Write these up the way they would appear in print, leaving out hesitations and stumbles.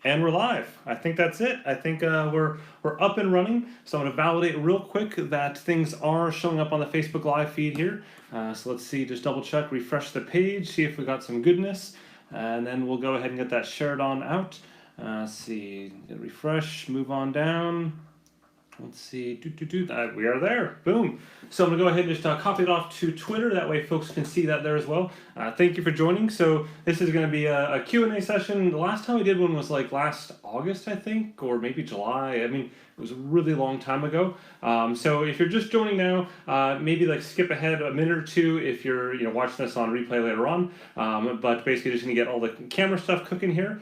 And we're live. I think that's it. I think we're up and running. So I'm going to validate real quick that things are showing up on the Facebook Live feed here. So let's see, just double check, refresh the page, see if we got some goodness, and then we'll go ahead and get that shared on out. Let's see, refresh, move on down. Let's see, we are there, boom. So I'm gonna go ahead and just copy it off to Twitter, that way folks can see that there as well. Thank you for joining. So this is gonna be a Q&A session. The last time we did one was like last August, I think, or maybe July. I mean, it was a really long time ago. So if you're just joining now, maybe like skip ahead a minute or two if you're watching this on replay later on. But basically just gonna get all the camera stuff cooking here.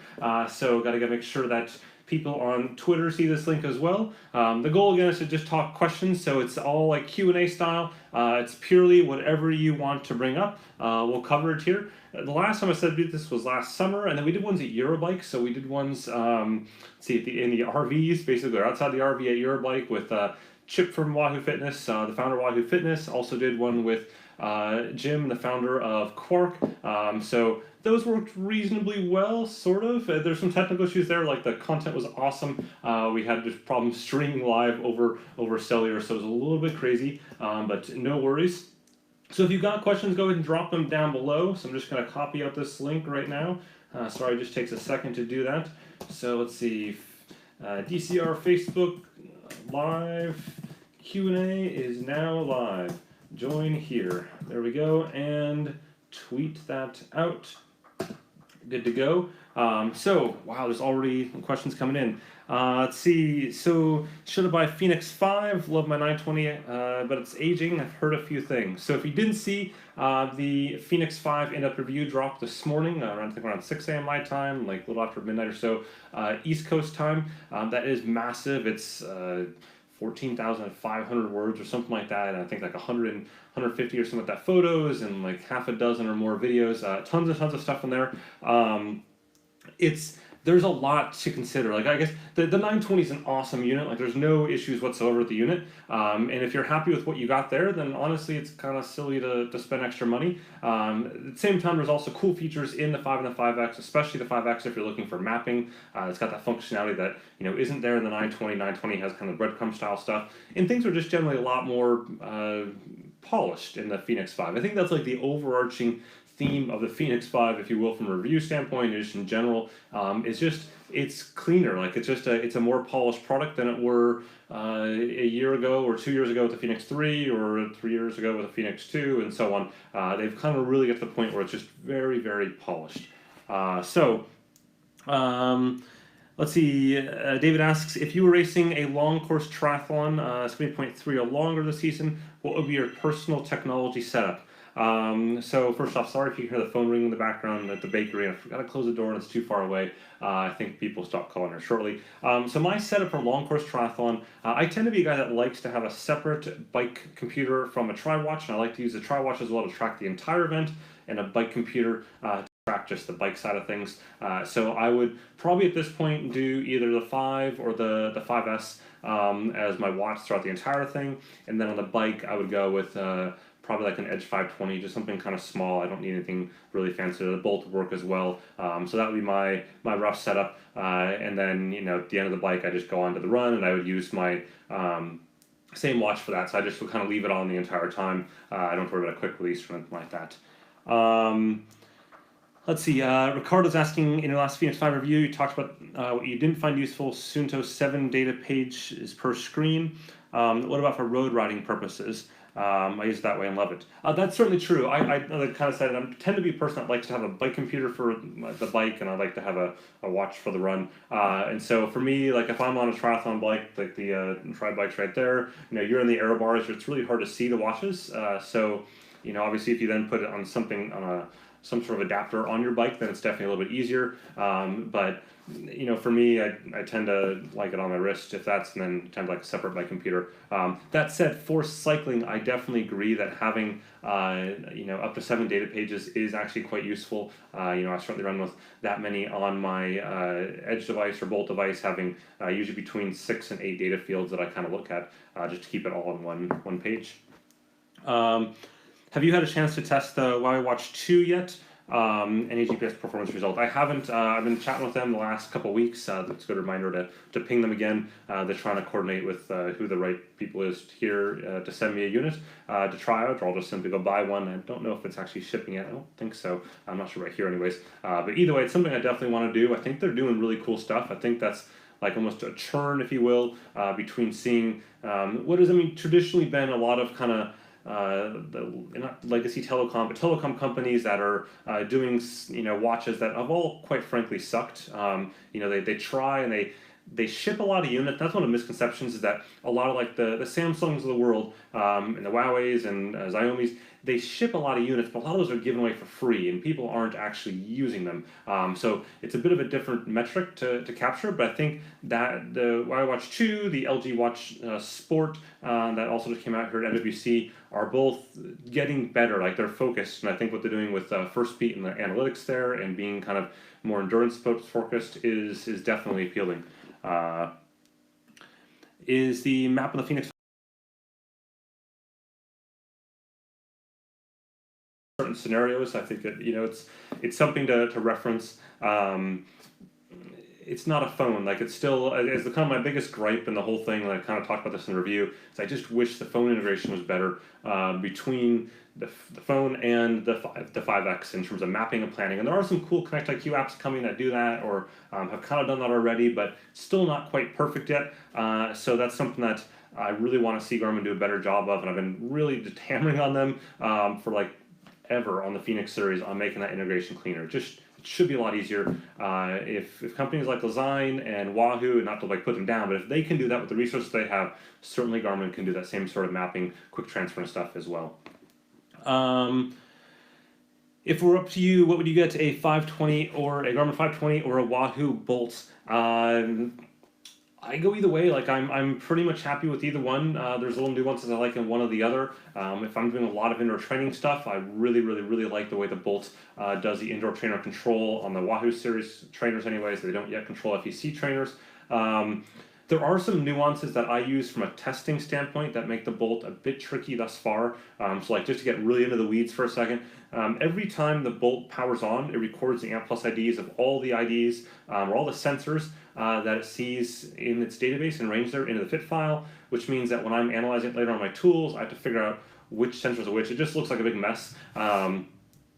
So gotta make sure that people on Twitter see this link as well. The goal again is to just talk questions, so it's all like Q&A style. It's purely whatever you want to bring up. We'll cover it here. The last time I said this was last summer, and then we did ones at Eurobike. So we did ones, let's see, in the RVs, basically, or outside the RV at Eurobike with Chip from Wahoo Fitness, the founder of Wahoo Fitness. Also did one with Jim, the founder of Quark. So those worked reasonably well, sort of. There's some technical issues there, like the content was awesome. We had just problems streaming live over cellular, so it was a little bit crazy, but no worries. So if you've got questions, go ahead and drop them down below. So I'm just going to copy out this link right now. Sorry, it just takes a second to do that. So let's see, DCR Facebook Live Q&A is now live. Join here. There we go, and tweet that out. Good to go. So, wow, there's already questions coming in. Let's see. So, should I buy Fenix 5? Love my 920, but it's aging. I've heard a few things. So, if you didn't see, the Fenix 5 in-depth review dropped this morning, around 6 a.m. my time, like a little after midnight or so, East Coast time. That is massive. It's 14,500 words or something like that, and I think like 150 or something like that photos, and like half a dozen or more videos, tons of stuff in there. There's a lot to consider. Like, I guess the 920 is an awesome unit. Like, there's no issues whatsoever with the unit. And if you're happy with what you got there, then honestly, it's kind of silly to spend extra money. At the same time, there's also cool features in the 5 and the 5X, especially the 5X if you're looking for mapping. It's got that functionality that isn't there in the 920. 920 has kind of breadcrumb style stuff, and things are just generally a lot more polished in the Fenix 5. I think that's like the overarching theme of the Fenix 5, if you will, from a review standpoint, and just in general, it's cleaner. Like, it's a more polished product than it were a year ago or 2 years ago with the Fenix 3 or 3 years ago with the Fenix 2 and so on. They've kind of really get to the point where it's just very, very polished. Let's see, David asks, if you were racing a long course triathlon, 70.3 or longer this season, what would be your personal technology setup? So first off, sorry if you hear the phone ringing in the background at the bakery. I forgot to close the door and it's too far away. I think people stop calling her shortly. So my setup for long course triathlon, I tend to be a guy that likes to have a separate bike computer from a tri-watch, and I like to use the tri-watch as well to track the entire event, and a bike computer to track just the bike side of things. So I would probably at this point do either the 5 or the 5S as my watch throughout the entire thing, and then on the bike I would go with probably like an Edge 520, just something kind of small. I don't need anything really fancy. The Bolt would work as well. So that would be my rough setup. And then at the end of the bike, I just go on to the run, and I would use my same watch for that. So I just would kind of leave it on the entire time. I don't worry about a quick release or anything like that. Let's see, Ricardo's asking, in your last Fenix 5 review, you talked about what you didn't find useful, Suunto 7 data page is per screen. What about for road riding purposes? I use it that way and love it. That's certainly true. I kind of said, I tend to be a person that likes to have a bike computer for the bike, and I like to have a watch for the run. And so for me, like if I'm on a triathlon bike, like the tri-bike's right there, you're in the aero bars, it's really hard to see the watches. So obviously if you then put it on something, on some sort of adapter on your bike, then it's definitely a little bit easier. But for me, I tend to like it on my wrist, if that's, and then tend to like a separate bike computer. That said, for cycling, I definitely agree that having up to 7 data pages is actually quite useful. I certainly run with that many on my Edge device or Bolt device, having usually between 6 and 8 data fields that I kind of look at just to keep it all in one page. Have you had a chance to test the Wahoo Watch 2 yet? any GPS performance result. I haven't. I've been chatting with them the last couple of weeks. That's a good reminder to ping them again. They're trying to coordinate with who the right people is here to send me a unit to try out, or I'll just simply go buy one. I don't know if it's actually shipping yet. I don't think so. I'm not sure right here anyways. But either way, it's something I definitely want to do. I think they're doing really cool stuff. I think that's like almost a churn, if you will, between seeing what has, I mean, traditionally been a lot of kind of not legacy telecom, but telecom companies that are doing, watches that have all quite frankly sucked. They try and they ship a lot of units. That's one of the misconceptions, is that a lot of like the Samsungs of the world and the Huaweis and Xiaomi's, they ship a lot of units, but a lot of those are given away for free and people aren't actually using them. So it's a bit of a different metric to capture, but I think that the Huawei Watch 2, the LG Watch Sport that also just came out here at NWC are both getting better, like they're focused. And I think what they're doing with First Beat and the analytics there and being kind of more endurance focused is definitely appealing. Is the map of the Fenix certain scenarios? I think it's something to reference. It's not a phone. Like, it's still, as the kind of my biggest gripe in the whole thing, and I kind of talked about this in the review, is I just wish the phone integration was better between the phone and the 5X in terms of mapping and planning. And there are some cool Connect IQ apps coming that do that, or have kind of done that already, but still not quite perfect yet. So that's something that I really want to see Garmin do a better job of, and I've been really just hammering on them for like ever on the Fenix series on making that integration cleaner. It should be a lot easier. If companies like Design and Wahoo, not to like put them down, but if they can do that with the resources they have, certainly Garmin can do that same sort of mapping, quick transfer and stuff as well. If we're up to you, what would you get, a 520 or a Garmin 520 or a Wahoo Bolt? I go either way. Like, I'm pretty much happy with either one. There's little nuances I like in one or the other. If I'm doing a lot of indoor training stuff, I really like the way the Bolt does the indoor trainer control on the Wahoo series trainers anyways. They don't yet control FEC trainers. There are some nuances that I use from a testing standpoint that make the Bolt a bit tricky thus far. So like, just to get really into the weeds for a second, every time the Bolt powers on, it records the AMP Plus IDs of all the IDs or all the sensors that it sees in its database and range there into the fit file, which means that when I'm analyzing it later on my tools, I have to figure out which sensors are which. It just looks like a big mess.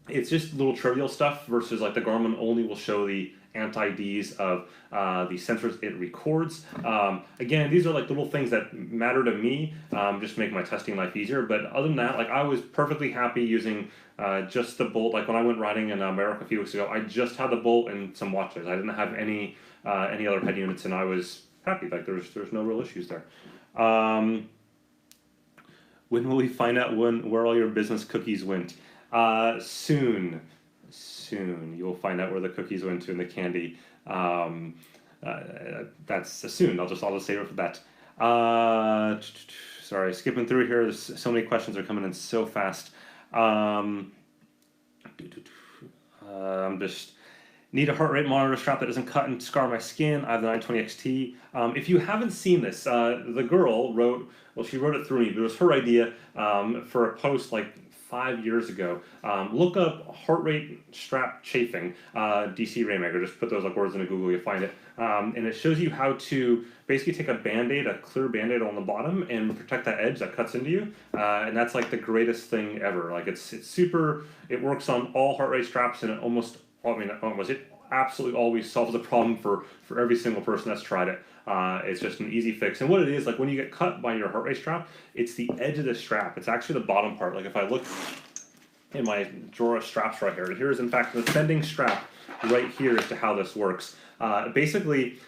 It's just little trivial stuff versus like the Garmin only will show the anti-IDs of the sensors it records. Again, these are like little things that matter to me, just make my testing life easier. But other than that, like, I was perfectly happy using just the Bolt. Like, when I went riding in America a few weeks ago, I just had the Bolt and some watches. I didn't have any other head units, and I was happy. Like, there's no real issues there. When will we find out where all your business cookies went? Soon you'll find out where the cookies went to and the candy. That's soon. I'll just save it for that. Sorry, skipping through here. There's so many questions are coming in so fast. I'm just need a heart rate monitor strap that doesn't cut and scar my skin. I have the 920 XT. If you haven't seen this, the girl wrote, well, she wrote it through me, but it was her idea for a post like 5 years ago. Look up heart rate strap chafing, DC Rainmaker. Just put those like words into Google, you'll find it. And it shows you how to basically take a Band-Aid, a clear Band-Aid on the bottom, and protect that edge that cuts into you. And that's like the greatest thing ever. Like, it's super, it works on all heart rate straps, and it absolutely always solves the problem for every single person that's tried it. It's just an easy fix. And what it is, like, when you get cut by your heart rate strap, it's the edge of the strap. It's actually the bottom part. Like, if I look in my drawer of straps right here, here's in fact the bending strap right here as to how this works. Basically,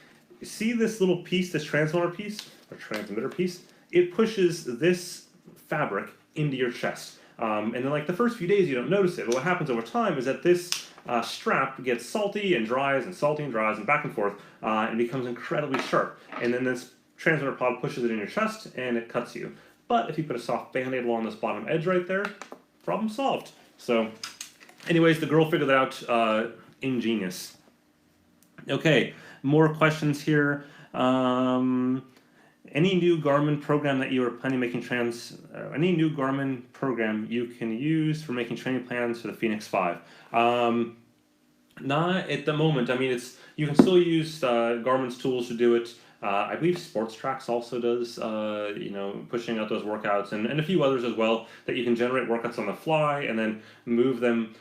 you see this little piece, this transmitter piece? It pushes this fabric into your chest. And then, like, the first few days you don't notice it, but what happens over time is that this strap gets salty and dries and back and forth, and becomes incredibly sharp. And then this transmitter pod pushes it in your chest and it cuts you. But if you put a soft Band-Aid along this bottom edge right there, problem solved. So anyways, the girl figured that out. Ingenious. Okay, more questions here. Any new Garmin program that you are planning making any new Garmin program you can use for making training plans for the Fenix 5? Not at the moment. I mean, you can still use Garmin's tools to do it. I believe Sports Tracks also does, pushing out those workouts, and a few others as well, that you can generate workouts on the fly and then move them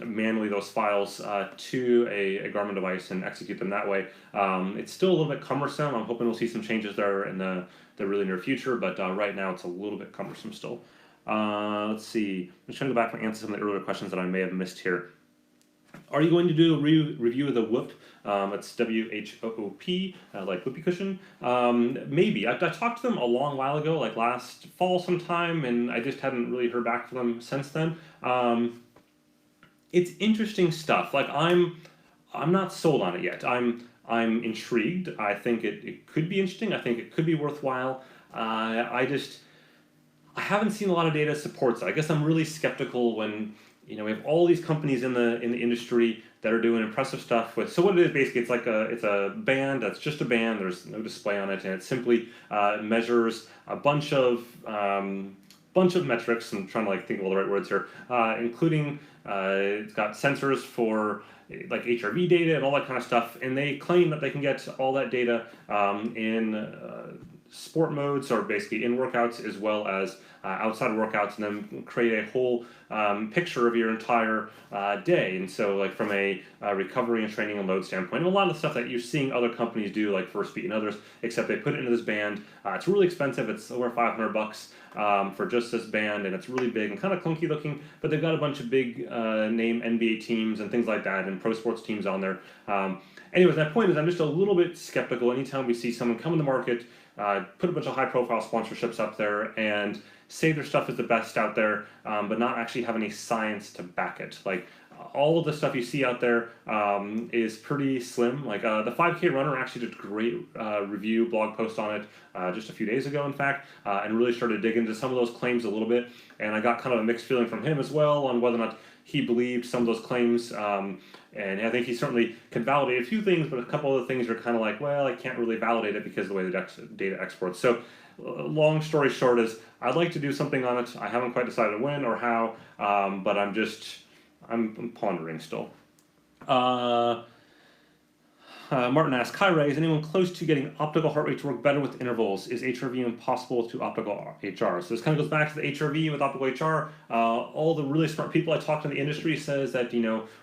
manually, those files, to a Garmin device and execute them that way. It's still a little bit cumbersome. I'm hoping we'll see some changes there in the really near future, but right now it's a little bit cumbersome still. Let's see. I'm just trying to go back and answer some of the earlier questions that I may have missed here. Are you going to do a review of the Whoop? It's WHOOP, like whoopee cushion. Maybe. I talked to them a long while ago, like last fall sometime, and I just hadn't really heard back from them since then. It's interesting stuff. Like I'm not sold on it yet. I'm intrigued. I think it could be interesting. I think it could be worthwhile. I haven't seen a lot of data that supports it. I guess I'm really skeptical when we have all these companies in the industry that are doing impressive stuff with. So what it is basically, it's a band that's just a band. There's no display on it, and it simply measures a bunch of metrics. I'm trying to think of all the right words here, including it's got sensors for like HRV data and all that kind of stuff. And they claim that they can get all that data in sport modes, or basically in workouts as well as outside of workouts, and then create a whole picture of your entire day. And so like from a recovery and training and load standpoint, and a lot of the stuff that you're seeing other companies do, like First Beat and others, except they put it into this band. It's really expensive. It's over $500 for just this band, and it's really big and kind of clunky looking, but they've got a bunch of big name NBA teams and things like that, and pro sports teams on there. Anyways, my point is I'm just a little bit skeptical anytime we see someone come in the market, put a bunch of high-profile sponsorships up there, and say their stuff is the best out there, but not actually have any science to back it. Like all of the stuff you see out there is pretty slim. Like the 5K runner actually did a great review blog post on it just a few days ago, in fact, and really started digging into some of those claims a little bit. And I got kind of a mixed feeling from him as well on whether or not he believed some of those claims. And I think he certainly can validate a few things, but a couple of the things are kind of like, well, I can't really validate it because of the way the data exports. So long story short is I'd like to do something on it. I haven't quite decided when or how, but I'm pondering still. Martin asks, hi Ray, is anyone close to getting optical heart rate to work better with intervals? Is HRV impossible to optical HR? So this kind of goes back to the HRV with optical HR. All the really smart people I talk to in the industry says that,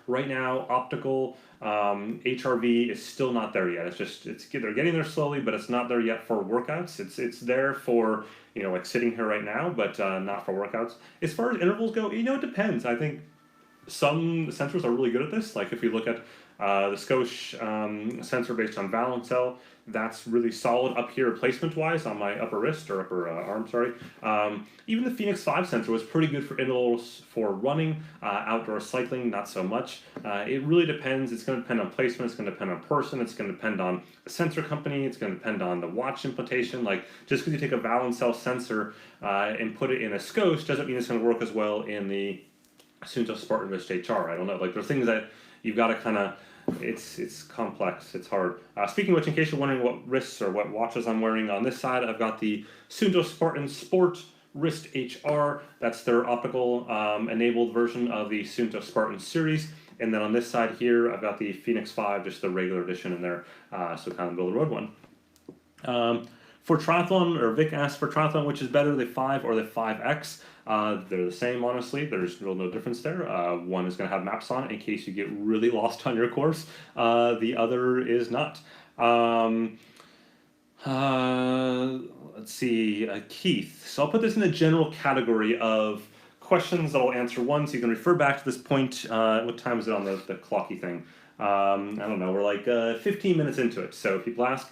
right now optical HRV is still not there yet. They're getting there slowly, but it's not there yet for workouts. It's there for, like sitting here right now, but not for workouts. As far as intervals go, it depends. I think some sensors are really good at this. Like if you look at the Scosh sensor based on Balance, that's really solid up here placement-wise on my upper wrist, or upper arm, sorry. Even the Fenix 5 sensor was pretty good for intervals for running, outdoor cycling, not so much. It really depends. It's going to depend on placement, it's going to depend on person, it's going to depend on the sensor company, it's going to depend on the watch implementation. Like, just because you take a Balance sensor and put it in a Scosh doesn't mean it's going to work as well in the Suunto Spartan wrist HR. I don't know. Like, there's things that you've got to kind of, it's complex, it's hard. Speaking of which, in case you're wondering what wrists or what watches I'm wearing, on this side I've got the Suunto Spartan Sport Wrist HR. That's their optical enabled version of the Suunto Spartan series. And then on this side here I've got the Fenix 5, just the regular edition in there, so kind of middle of the road one. For triathlon, or Vic asked, for triathlon, which is better, the 5 or the 5X? They're the same, honestly. There's no difference there. One is going to have maps on it in case you get really lost on your course. The other is not. Let's see, Keith. So I'll put this in the general category of questions that I'll answer one, so you can refer back to this point. What time is it on the clocky thing? I don't know, we're like 15 minutes into it. So if people ask,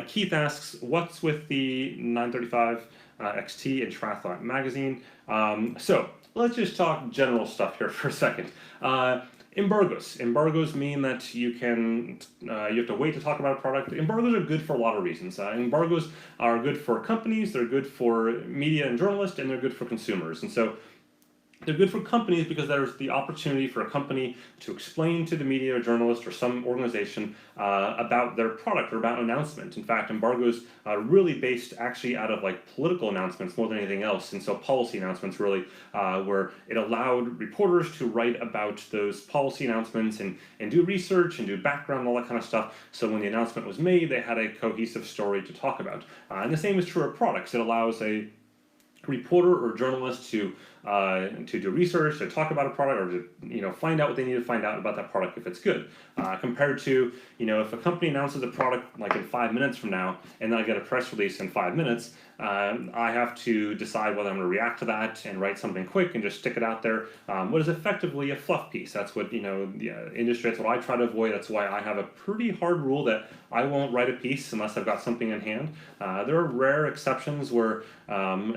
Keith asks, what's with the 935 XT in Triathlon magazine? So let's just talk general stuff here for a second. Embargos. Embargos mean that you have to wait to talk about a product. Embargos are good for a lot of reasons. Embargos are good for companies, they're good for media and journalists, and they're good for consumers. And so They're good for companies because there's the opportunity for a company to explain to the media or journalist or some organization about their product or about an announcement. In fact, embargoes are really based actually out of like political announcements more than anything else, and so policy announcements really where it allowed reporters to write about those policy announcements and do research and do background and all that kind of stuff. So when the announcement was made, they had a cohesive story to talk about. And the same is true of products. It allows a reporter or journalist to do research, to talk about a product, or to find out what they need to find out about that product if it's good. Compared to if a company announces a product like in 5 minutes from now, and then I get a press release in 5 minutes, I have to decide whether I'm going to react to that and write something quick and just stick it out there. What is effectively a fluff piece? That's what the industry. That's what I try to avoid. That's why I have a pretty hard rule that I won't write a piece unless I've got something in hand. There are rare exceptions where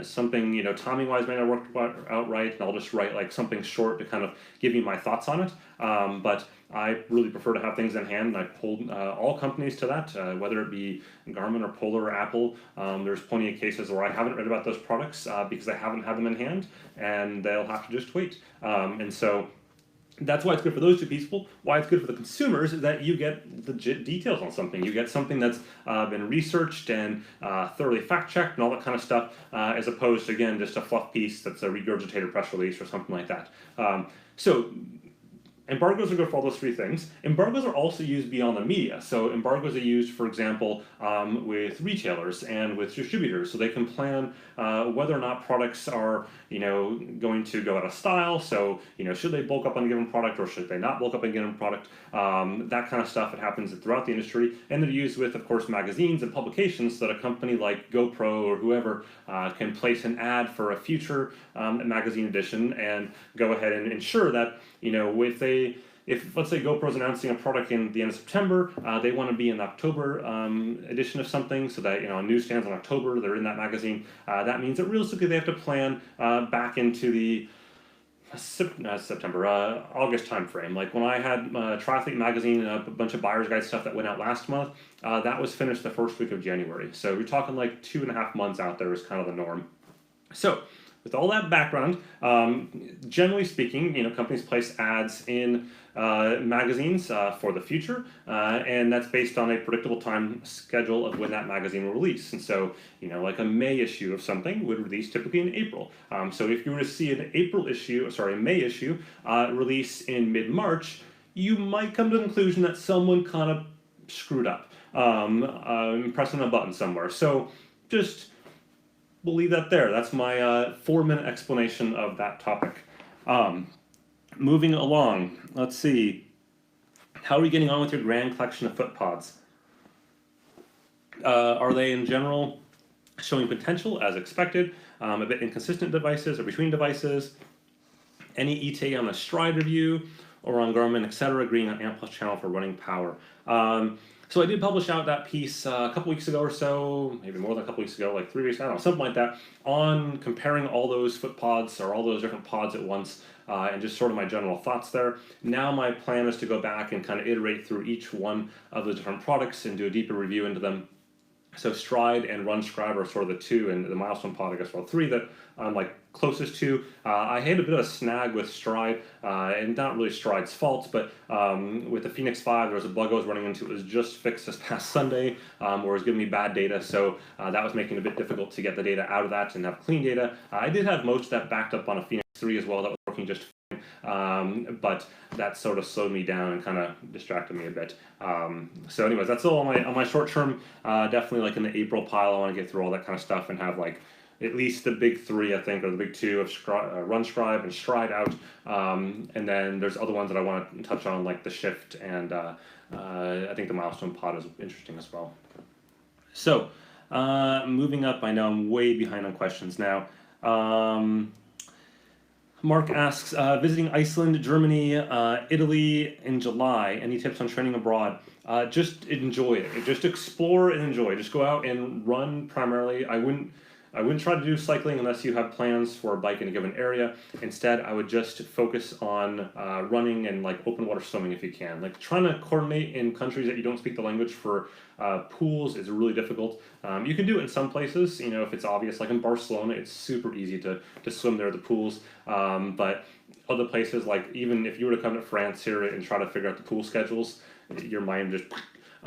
something timing wise may not work out right, and I'll just write like something short to kind of give you my thoughts on it. But I really prefer to have things in hand, and I pulled all companies to that, whether it be Garmin or Polar or Apple. There's plenty of cases where I haven't read about those products because I haven't had them in hand, and they'll have to just wait. And so that's why it's good for those two people. Why it's good for the consumers is that you get legit details on something. You get something that's been researched and thoroughly fact-checked and all that kind of stuff, as opposed to, again, just a fluff piece that's a regurgitated press release or something like that. So embargoes are good for all those three things. Embargoes are also used beyond the media. So embargoes are used, for example, with retailers and with distributors. So they can plan whether or not products are, going to go out of style. So, should they bulk up on a given product or should they not bulk up on a given product? That kind of stuff. It happens throughout the industry. And they're used with, of course, magazines and publications so that a company like GoPro or whoever can place an ad for a future magazine edition and go ahead and ensure that, if let's say GoPro's announcing a product in the end of September, they want to be in the October edition of something, so that on newsstands in October they're in that magazine. That means that realistically they have to plan back into the August time frame. Like when I had Triathlete magazine and a bunch of buyer's guide stuff that went out last month, that was finished the first week of January. So you're talking like 2.5 months out there is kind of the norm. So with all that background, generally speaking, companies place ads in magazines for the future, and that's based on a predictable time schedule of when that magazine will release. And so, like a May issue of something would release typically in April. So if you were to see a May issue release in mid-March, you might come to the conclusion that someone kind of screwed up, pressing a button somewhere. So just we'll leave that there. That's my 4-minute explanation of that topic. Moving along, let's see. How are you getting on with your grand collection of foot pods? Are they in general showing potential as expected? A bit inconsistent devices or between devices? Any ETA on the Stride review or on Garmin, etc., agreeing on AMP+ channel for running power? So I did publish out that piece a couple weeks ago or so, maybe more than a couple weeks ago, like 3 weeks, I don't know, something like that, on comparing all those foot pods or all those different pods at once, and just sort of my general thoughts there. Now my plan is to go back and kind of iterate through each one of the different products and do a deeper review into them. So Stride and RunScribe are sort of the two, and the Milestone pod, I guess, well, three that I'm like closest to. I had a bit of a snag with Stride, and not really Stride's fault, but with the Fenix 5, there was a bug I was running into. It was just fixed this past Sunday, where it was giving me bad data, so that was making it a bit difficult to get the data out of that and have clean data. I did have most of that backed up on a Fenix 3 as well. That was working just fine, but that sort of slowed me down and kind of distracted me a bit. So anyways, that's all on my short term. Definitely like in the April pile, I want to get through all that kind of stuff and have like at least the big three, I think, or the big two of RunScribe and Stride out. And then there's other ones that I want to touch on, like the Shift, and I think the Milestone pod is interesting as well. So moving up, I know I'm way behind on questions now. Mark asks, visiting Iceland, Germany, Italy in July. Any tips on training abroad? Just enjoy it. Just explore and enjoy. Just go out and run primarily. I wouldn't I wouldn't try to do cycling unless you have plans for a bike in a given area. Instead, I would just focus on running and like open water swimming if you can. Like trying to coordinate in countries that you don't speak the language for pools is really difficult. You can do it in some places, you know, if it's obvious, like in Barcelona, it's super easy to swim there, the pools. But other places, like even if you were to come to France here and try to figure out the pool schedules, your mind just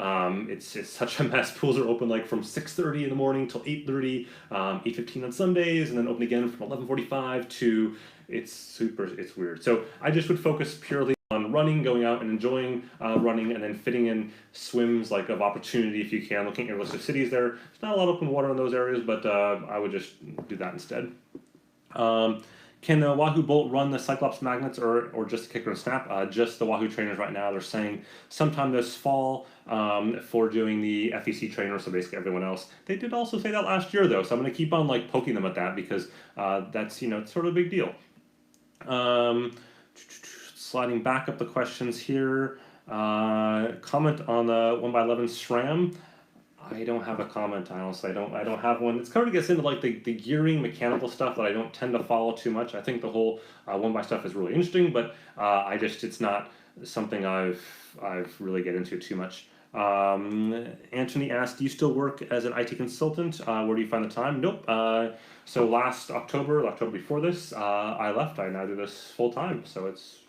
it's such a mess. Pools are open like from 6:30 in the morning till 8:30, 8:15 on Sundays, and then open again from 11:45 to it's weird. So I just would focus purely on running, going out and enjoying running, and then fitting in swims like of opportunity if you can. Looking at your list of cities there, there's not a lot of open water in those areas, but I would just do that instead. Can the Wahoo Bolt run the Cyclops magnets or just the kicker and snap? Just the Wahoo trainers right now. They're saying sometime this fall for doing the FEC trainer, so basically everyone else. They did also say that last year though, so I'm going to keep on like poking them at that because that's, you know, it's sort of a big deal. Sliding back up the questions here. Comment on the 1x11 SRAM. I don't have a comment, honestly. I don't have one. It's kind of gets into like the gearing, mechanical stuff that I don't tend to follow too much. I think the whole 1x stuff is really interesting, but it's not something I've really get into too much. Anthony asked, do you still work as an IT consultant? Where do you find the time? Nope. So last October, the October before this, I left. I now do this full time. So it's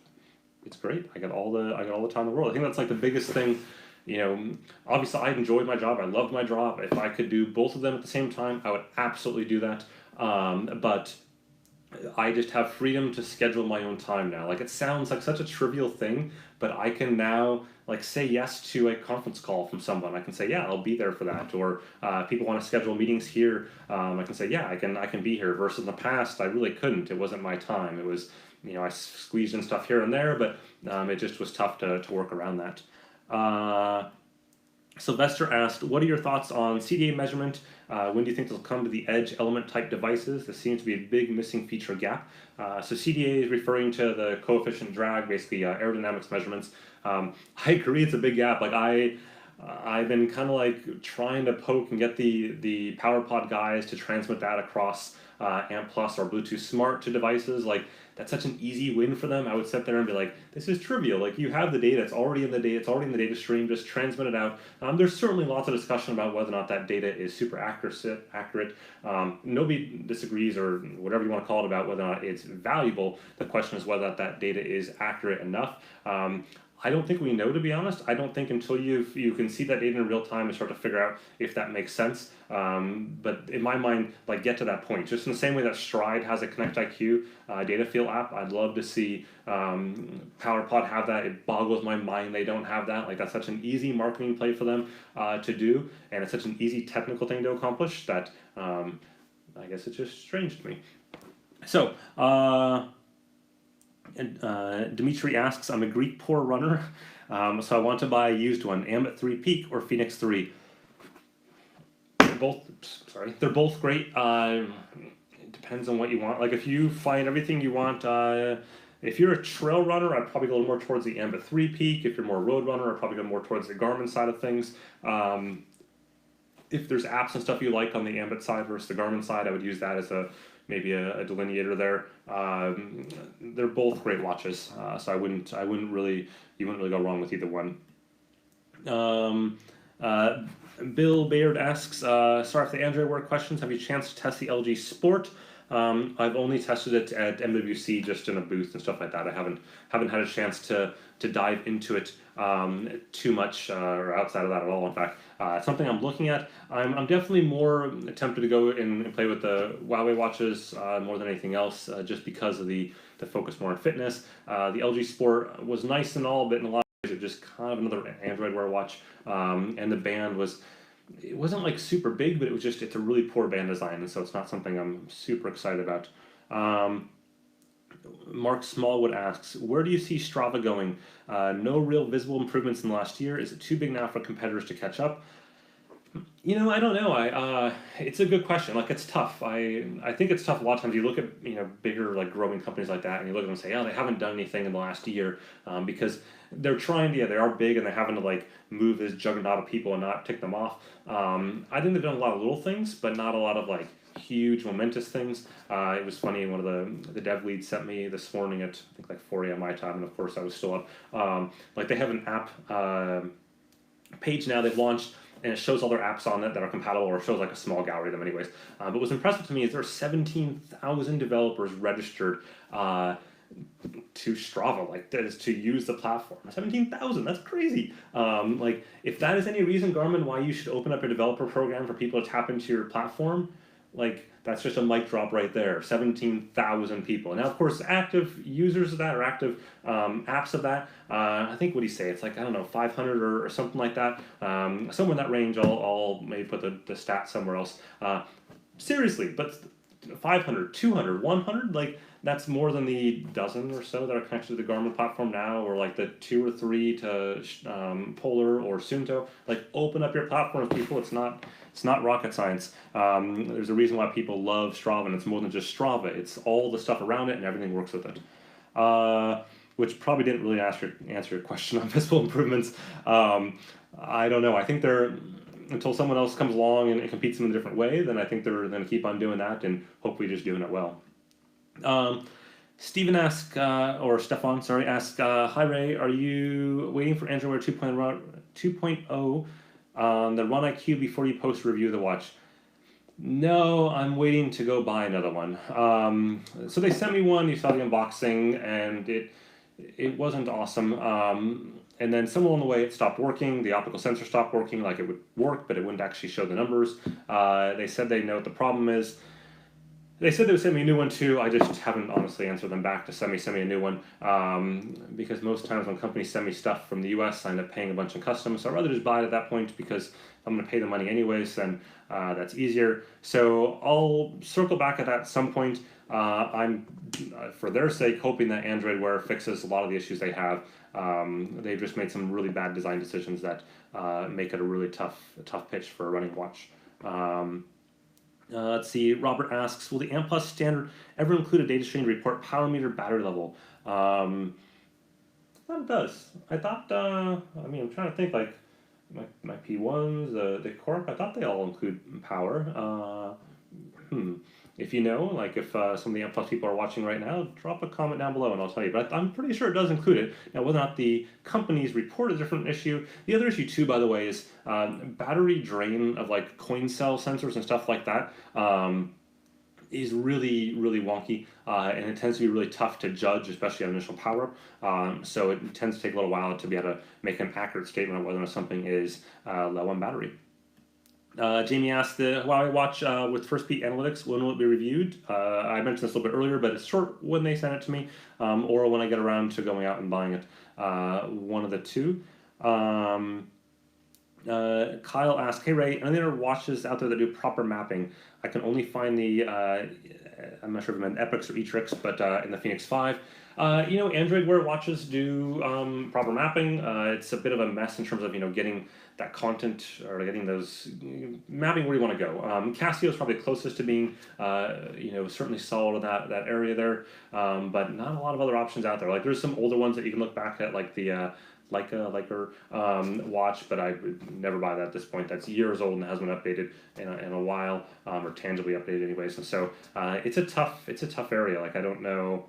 great. I got all the time in the world. I think that's like the biggest thing. You know, obviously I enjoyed my job. I loved my job. If I could do both of them at the same time, I would absolutely do that. But I just have freedom to schedule my own time now. Like it sounds like such a trivial thing, but I can now like say yes to a conference call from someone. I can say, yeah, I'll be there for that. Or people want to schedule meetings here. I can say, yeah, I can be here. Versus in the past, I really couldn't. It wasn't my time. It was, you know, I squeezed in stuff here and there, but it just was tough to work around that. Sylvester asked, what are your thoughts on CDA measurement? When do you think they'll come to the edge element type devices? This seems to be a big missing feature gap. So CDA is referring to the coefficient drag, basically aerodynamics measurements. I agree, it's a big gap. Like I've been kind of like trying to poke and get the PowerPod guys to transmit that across AMP Plus or Bluetooth Smart to devices. Like that's such an easy win for them. I would sit there and be like, this is trivial. Like you have the data, it's already in the data, it's already in the data stream, just transmit it out. There's certainly lots of discussion about whether or not that data is super accurate. Nobody disagrees or whatever you want to call it about whether or not it's valuable. The question is whether that data is accurate enough. I don't think we know, to be honest. I don't think until you can see that data in real time and start to figure out if that makes sense. But in my mind, like get to that point. Just in the same way that Stride has a Connect IQ data field app, I'd love to see PowerPod have that. It boggles my mind they don't have that. Like that's such an easy marketing play for them to do, and it's such an easy technical thing to accomplish that I guess it's just strange to me. So. Dimitri asks, I'm a Greek poor runner, so I want to buy a used one, Ambit 3 Peak or Fenix 3. They're both great. It depends on what you want. Like if you find everything you want, if you're a trail runner, I'd probably go a little more towards the Ambit 3 Peak. If you're more a road runner, I'd probably go more towards the Garmin side of things. If there's apps and stuff you like on the Ambit side versus the Garmin side, I would use that as maybe a delineator there. They're both great watches, so you wouldn't really go wrong with either one. Bill Bayard asks, sorry for the Android work questions. Have you a chance to test the LG Sport? I've only tested it at MWC just in a booth and stuff like that. I haven't had a chance to dive into it too much or outside of that at all. In fact, it's something I'm looking at. I'm definitely more tempted to go and play with the Huawei watches more than anything else, just because of the focus more on fitness. The LG Sport was nice and all, but in a lot of ways it was just kind of another Android Wear watch, and the band it wasn't like super big, but it's a really poor band design, and so it's not something I'm super excited about. Mark Smallwood asks, where do you see Strava going? No real visible improvements in the last year. Is it too big now for competitors to catch up? You know, I don't know. It's a good question. Like, it's tough. I think it's tough a lot of times. You look at, you know, bigger, like, growing companies like that, and you look at them and say, oh, they haven't done anything in the last year, because they're trying to, they are big, and they're having to, like, move this juggernaut of people and not tick them off. I think they've done a lot of little things, but not a lot of, like, huge momentous things. It was funny, one of the dev leads sent me this morning at I think like 4 a.m. my time, and of course I was still up. Like they have an app page now they've launched, and it shows all their apps on it that are compatible, or shows like a small gallery of them anyways. But what's impressive to me is there are 17,000 developers registered to Strava, like that is to use the platform. 17,000, that's crazy. Like if that is any reason, Garmin, why you should open up a developer program for people to tap into your platform, like that's just a mic drop right there. 17,000 people. Now, of course, active users of that, or active apps of that, I think, what do you say? It's like, I don't know, 500 or something like that. Somewhere in that range. I'll maybe put the stat somewhere else. Seriously, but 500, 200, 100, like that's more than the dozen or so that are connected to the Garmin platform now, or like the 2 or 3 to Polar or Suunto. Like open up your platforms, people. It's not rocket science. There's a reason why people love Strava, and it's more than just Strava. It's all the stuff around it, and everything works with it. Which probably didn't really answer your question on visible improvements. I don't know. I think they're, until someone else comes along and competes in a different way, then I think they're going to keep on doing that, and hopefully just doing it well. Stephen asks, or Stefan, sorry, asks, hi Ray, are you waiting for Android Wear 2.0 on the RunIQ before you post a review of the watch? No, I'm waiting to go buy another one. So they sent me one, you saw the unboxing, and it wasn't awesome. And then somewhere along the way it stopped working, the optical sensor stopped working, like it would work, but it wouldn't actually show the numbers. They said they know what the problem is. They said they would send me a new one too. I just haven't honestly answered them back to send me a new one, because most times when companies send me stuff from the US, I end up paying a bunch in customs. So I'd rather just buy it at that point, because if I'm going to pay the money anyways, then that's easier. So I'll circle back at that at some point. I'm, for their sake, hoping that Android Wear fixes a lot of the issues they have. They've just made some really bad design decisions that make it a really tough pitch for a running watch. Let's see, Robert asks, will the AMP Plus standard ever include a data stream to report power meter battery level? I thought it does. I thought, I mean, I'm trying to think, like, my P1s, the Corp, I thought they all include power. If you know, like if some of the AMP Plus people are watching right now, drop a comment down below and I'll tell you. But I'm pretty sure it does include it. Now, whether or not the companies report a different issue. The other issue too, by the way, is battery drain of like coin cell sensors and stuff like that is really, really wonky. And it tends to be really tough to judge, especially on initial power up. So it tends to take a little while to be able to make an accurate statement on whether or not something is low on battery. Jamie asked, the Huawei watch with first peak analytics, when will it be reviewed? I mentioned this a little bit earlier, but it's short when they send it to me, or when I get around to going out and buying it. One of the two. Kyle asked, hey Ray, are there watches out there that do proper mapping? I can only find the, I'm not sure if I meant Epics or Etrix, but in the Fenix 5. You know, Android Wear watches do proper mapping. It's a bit of a mess in terms of, you know, getting that content, or getting those, mapping where you want to go. Casio is probably closest to being, you know, certainly solid in that area there, but not a lot of other options out there. Like there's some older ones that you can look back at, like the Leica watch, but I would never buy that at this point. That's years old and hasn't been updated in a while, or tangibly updated anyways. And so it's a tough area. Like I don't know.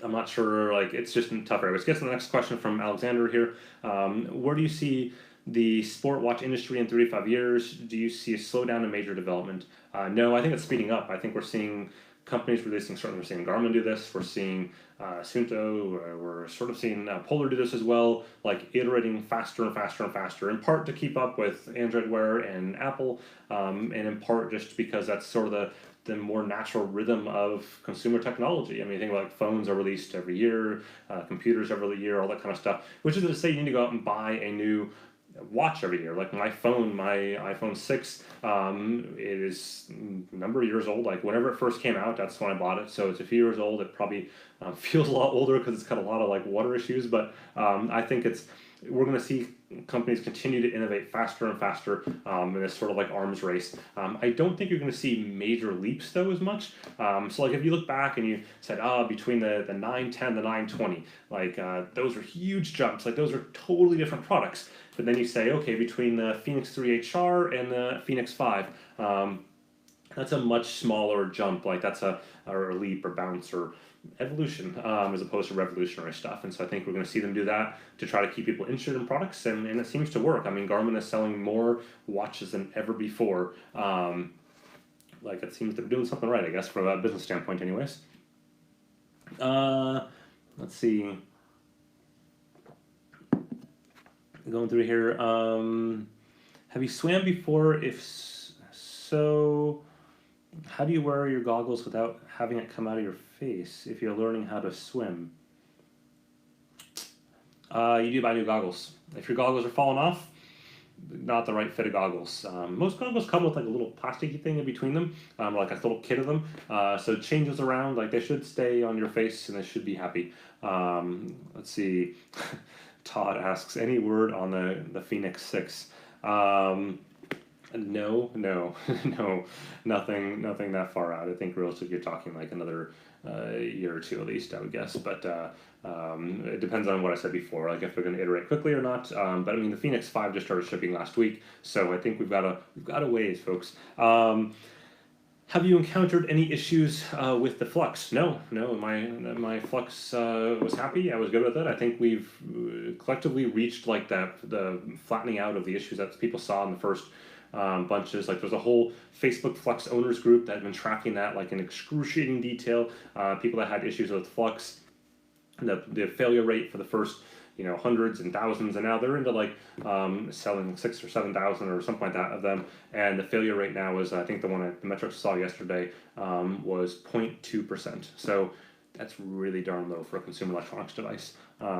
I'm not sure. Like it's just a tough area. Let's get to the next question from Alexander here. Where do you see the sport watch industry in 3 to 5 years? Do you see a slowdown in major development? No, I think it's speeding up. I think we're seeing companies releasing, certainly we're seeing Garmin do this, we're seeing Suunto, we're sort of seeing Polar do this as well, like iterating faster and faster and faster, in part to keep up with Android Wear and Apple, and in part just because that's sort of the more natural rhythm of consumer technology. I mean, you think about like phones are released every year, computers every year, all that kind of stuff, which isn't to say you need to go out and buy a new watch every year. Like my phone, my iPhone 6, it is a number of years old. Like whenever it first came out, that's when I bought it. So it's a few years old. It probably feels a lot older because it's got a lot of like water issues. But I think we're going to see companies continue to innovate faster and faster in this sort of like arms race. I don't think you're going to see major leaps though as much. So like if you look back and you said, between the 910, the 920, like those are huge jumps. Like those are totally different products. But then you say, okay, between the Fenix 3HR and the Fenix 5, that's a much smaller jump. Like that's or a leap or bounce or evolution, as opposed to revolutionary stuff. And so I think we're going to see them do that to try to keep people interested in products, and it seems to work. I mean, Garmin is selling more watches than ever before. Like it seems they're doing something right, I guess, from a business standpoint, anyways. Let's see. Going through here. Have you swam before? If so, how do you wear your goggles without having it come out of your face if you're learning how to swim? You do buy new goggles. If your goggles are falling off, not the right fit of goggles. Most goggles come with like a little plasticky thing in between them, like a little kit of them. So it changes around. Like they should stay on your face and they should be happy. Let's see. Todd asks, any word on the Fenix 6? No, nothing that far out. I think realistically you're talking like another year or two at least, I would guess. But it depends on what I said before, like if they're going to iterate quickly or not. But I mean, the Fenix 5 just started shipping last week, so I think we've got a ways, folks. Have you encountered any issues with the Flux? No. My Flux was happy. I was good with it. I think we've collectively reached like the flattening out of the issues that people saw in the first bunches. Like there's a whole Facebook Flux owners group that had been tracking that like in excruciating detail. People that had issues with Flux, the failure rate for the first hundreds and thousands, and now they're into like selling 6,000 or 7,000 or something like that of them, and the failure rate now is, I think the metrics I saw yesterday was 0.2%. So that's really darn low for a consumer electronics device.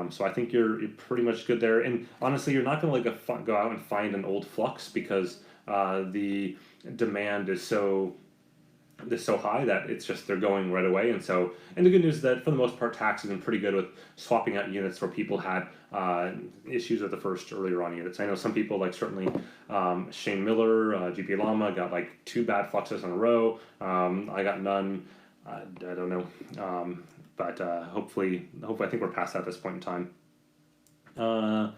So I think you're pretty much good there, and honestly you're not going to like go out and find an old Flux because the demand is so high that it's just they're going right away. And the good news is that for the most part Tacx has been pretty good with swapping out units where people had issues with the first earlier on units. I know some people, like certainly Shane Miller, GP Llama, got like 2 bad Fluxes in a row. I got none. I don't know, but hopefully I think we're past that at this point in time.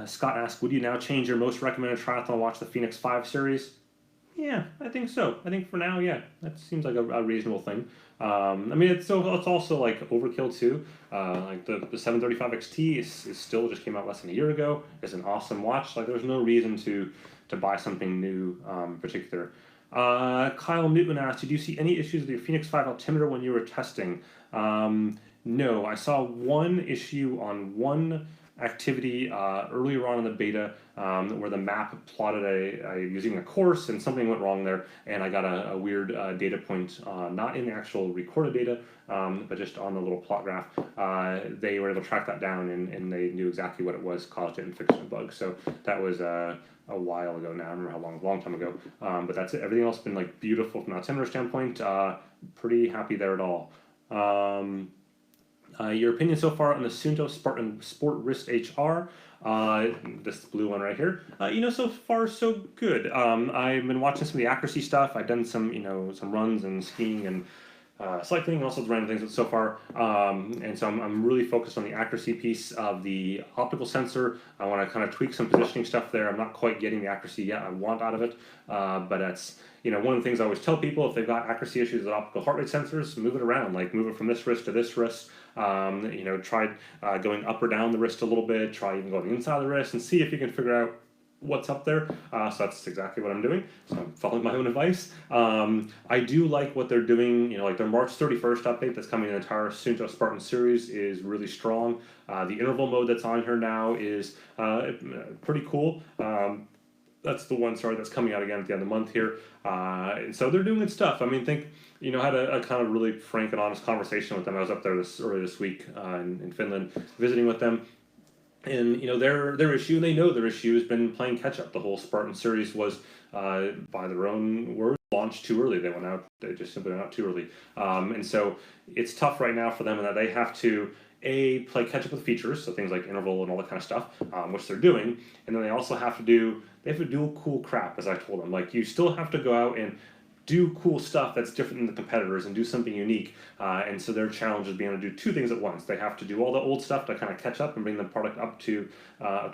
Scott asked, would you now change your most recommended triathlon watch, the Fenix 5 series? Yeah, I think so. I think for now, yeah, that seems like a reasonable thing. I mean, it's also like overkill too. Like the 735 XT is still just came out less than a year ago. It's an awesome watch. Like there's no reason to buy something new in particular. Kyle Newton asked, did you see any issues with your Fenix 5 altimeter when you were testing? No, I saw one issue on one activity earlier on in the beta where the map plotted using a course and something went wrong there, and I got a weird data point, not in the actual recorded data, but just on the little plot graph. They were able to track that down, and they knew exactly what it was, caused it, and fixed the bug. So that was a while ago now. I don't remember how long time ago. But that's it. Everything else has been like beautiful from an altimeter standpoint. Pretty happy there at all. Your opinion so far on the Suunto Spartan Sport Wrist HR, this blue one right here. So far so good. I've been watching some of the accuracy stuff. I've done some runs and skiing and cycling and all sorts of random things so far. And so I'm really focused on the accuracy piece of the optical sensor. I want to kind of tweak some positioning stuff there. I'm not quite getting the accuracy yet I want out of it, but that's one of the things I always tell people, if they've got accuracy issues with optical heart rate sensors, move it around, like move it from this wrist to this wrist. Try going up or down the wrist a little bit, try even going inside the wrist and see if you can figure out what's up there. So that's exactly what I'm doing. So I'm following my own advice. I do like what they're doing. Like their March 31st update that's coming in the entire Suunto Spartan series is really strong. The interval mode that's on here now is pretty cool. That's the one, that's coming out again at the end of the month here. And so they're doing good stuff. I mean, I had a kind of really frank and honest conversation with them. I was up there earlier this week in Finland visiting with them. And their issue, and they know their issue, has been playing catch up. The whole Spartan series was, by their own words, launched too early. They just simply went out too early. And so it's tough right now for them in that they have to play catch up with features, so things like interval and all that kind of stuff, which they're doing, and then they also have to do cool crap, as I told them. Like you still have to go out and do cool stuff that's different than the competitors and do something unique. And so their challenge is being able to do two things at once. They have to do all the old stuff to kind of catch up and bring the product up to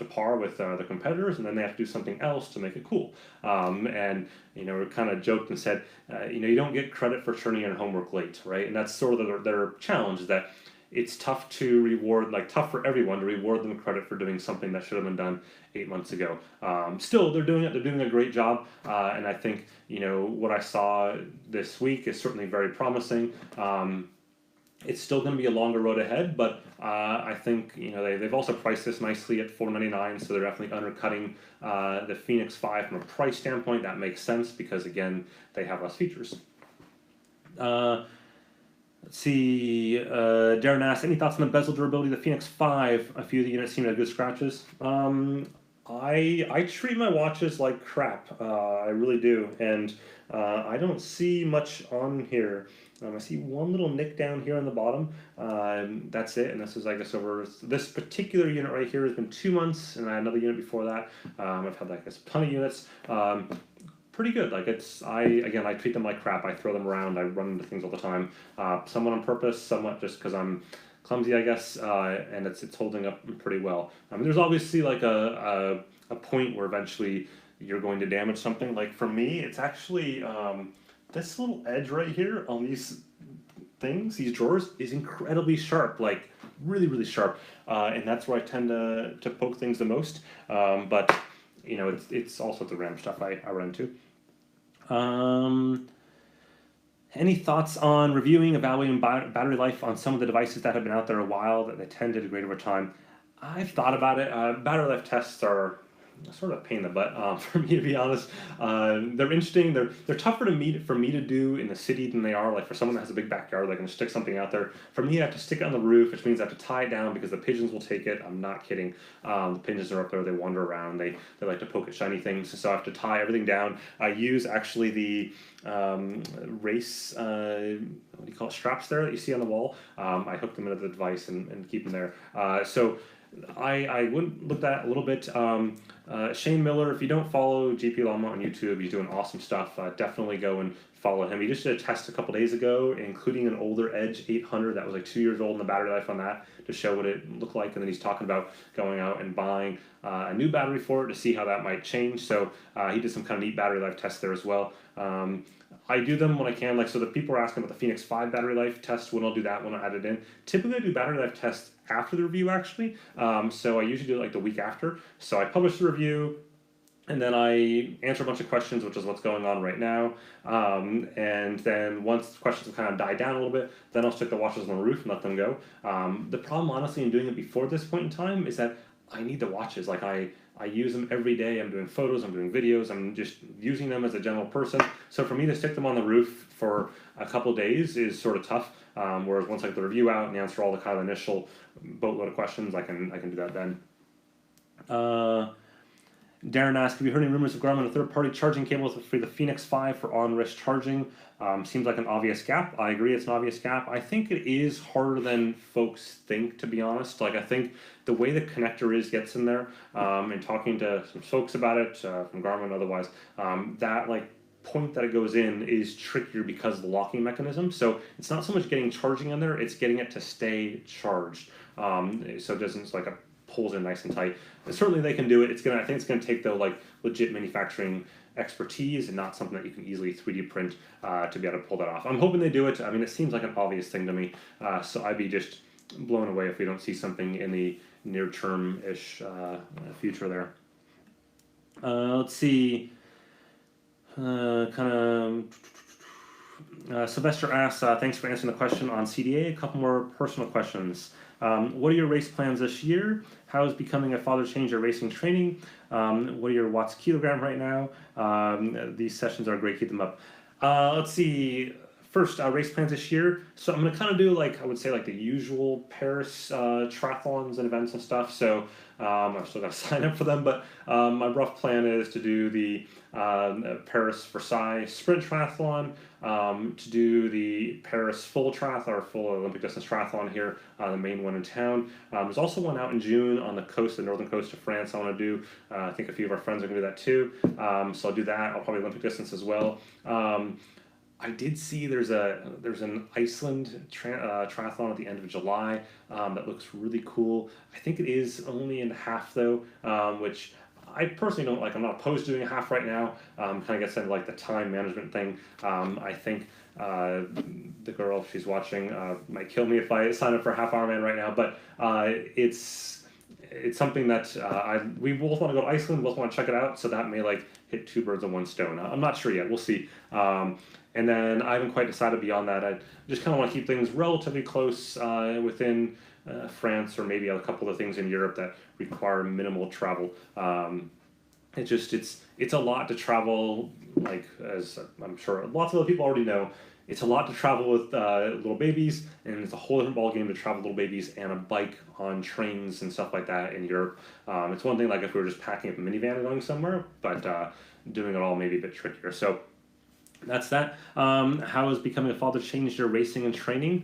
par with the competitors, and then they have to do something else to make it cool. And we kind of joked and said, you don't get credit for turning in homework late, right? And that's sort of their challenge, is that it's tough to reward, tough for everyone to reward them credit for doing something that should have been done 8 months ago. Still, they're doing it. They're doing a great job, and I think what I saw this week is certainly very promising. It's still going to be a longer road ahead, but I think they've also priced this nicely at $499, so they're definitely undercutting the Fenix 5 from a price standpoint. That makes sense because again, they have less features. Let's see, Darren asks, any thoughts on the bezel durability of the Fenix 5? A few of the units seem to have good scratches. I treat my watches like crap. I really do, and I don't see much on here. I see one little nick down here on the bottom. That's it, and this is, I guess, over this particular unit right here has been 2 months, and I had another unit before that. I've had, I guess, a ton of units. Pretty good. I treat them like crap. I throw them around. I run into things all the time. Somewhat on purpose, somewhat just because I'm clumsy, I guess. And it's holding up pretty well. There's obviously a point where eventually you're going to damage something. Like for me, it's actually this little edge right here on these things, these drawers, is incredibly sharp. Like really, really sharp. And that's where I tend to poke things the most. But it's also the RAM stuff I run into. Any thoughts on reviewing, evaluating battery life on some of the devices that have been out there a while that they tend to degrade over time? I've thought about it. Battery life tests are sort of a pain in the butt for me, to be honest. They're interesting. They're tougher for me to do in the city than they are like for someone that has a big backyard. They can stick something out there. For me, I have to stick it on the roof, which means I have to tie it down because the pigeons will take it. I'm not kidding. The pigeons are up there. They wander around. They like to poke at shiny things. So I have to tie everything down. I use actually the race, what do you call it, straps there that you see on the wall. I hook them into the device and keep them there. So I would look at a little bit. Shane Miller, if you don't follow GP Llama on YouTube, he's doing awesome stuff. Definitely go and follow him. He just did a test a couple days ago, including an older Edge 800 that was like 2 years old, and the battery life on that to show what it looked like. And then he's talking about going out and buying a new battery for it to see how that might change. So he did some kind of neat battery life test there as well. I do them when I can. So the people are asking about the Fenix 5 battery life test, when I'll do that, when I'll add it in. Typically I do battery life tests after the review, actually. So I usually do it the week after. So I publish the review, and then I answer a bunch of questions, which is what's going on right now. And then once the questions have kind of died down a little bit, then I'll stick the watches on the roof and let them go. The problem, honestly, in doing it before this point in time is that I need the watches. I use them every day. I'm doing photos, I'm doing videos, I'm just using them as a general person. So for me to stick them on the roof for a couple of days is sort of tough. Whereas once I get the review out and answer all the kind of initial boatload of questions, I can do that then. Darren asked, have you heard any rumors of Garmin a third-party charging cable for the Fenix 5 for on-wrist charging? Seems like an obvious gap. I agree, it's an obvious gap. I think it is harder than folks think, to be honest. I think the way the connector gets in there, and talking to some folks about it, from Garmin otherwise, that point that it goes in is trickier because of the locking mechanism. So it's not so much getting charging in there, it's getting it to stay charged. So it doesn't, pulls in nice and tight. But certainly they can do it. I think it's gonna take though legit manufacturing expertise and not something that you can easily 3D print to be able to pull that off. I'm hoping they do it. I mean, it seems like an obvious thing to me. So I'd be just blown away if we don't see something in the near term-ish future there. Let's see. Sylvester asks, thanks for answering the question on CDA. A couple more personal questions. What are your race plans this year? How is becoming a father change your racing training? What are your watts kilogram right now? These sessions are great. Keep them up. Let's see. First, race plans this year. So I'm going to kind of do I would say the usual Paris triathlons and events and stuff. So I've still got to sign up for them, but my rough plan is to do the Paris Versailles sprint triathlon, to do the Paris full triathlon or full Olympic distance triathlon here, the main one in town. There's also one out in June on the coast, the northern coast of France. I want to do. I think a few of our friends are going to do that too. So I'll do that. I'll probably Olympic distance as well. I did see there's an Iceland triathlon at the end of July that looks really cool. I think it is only in half though, which I personally don't like. I'm not opposed to doing a half right now. Kind of gets into like the time management thing. I think the girl, if she's watching, might kill me if I sign up for a half Ironman right now. But it's something that we both want to go to Iceland, both want to check it out, so that may like hit two birds with one stone. I'm not sure yet. We'll see. And then I haven't quite decided beyond that. I just kind of want to keep things relatively close within France, or maybe a couple of things in Europe that require minimal travel. It's a lot to travel, like, as I'm sure lots of other people already know. It's a lot to travel with little babies, and it's a whole different ballgame to travel with little babies and a bike on trains and stuff like that in Europe. It's one thing like if we were just packing up a minivan and going somewhere, but doing it all maybe a bit trickier. So that's that. How has becoming a father changed your racing and training?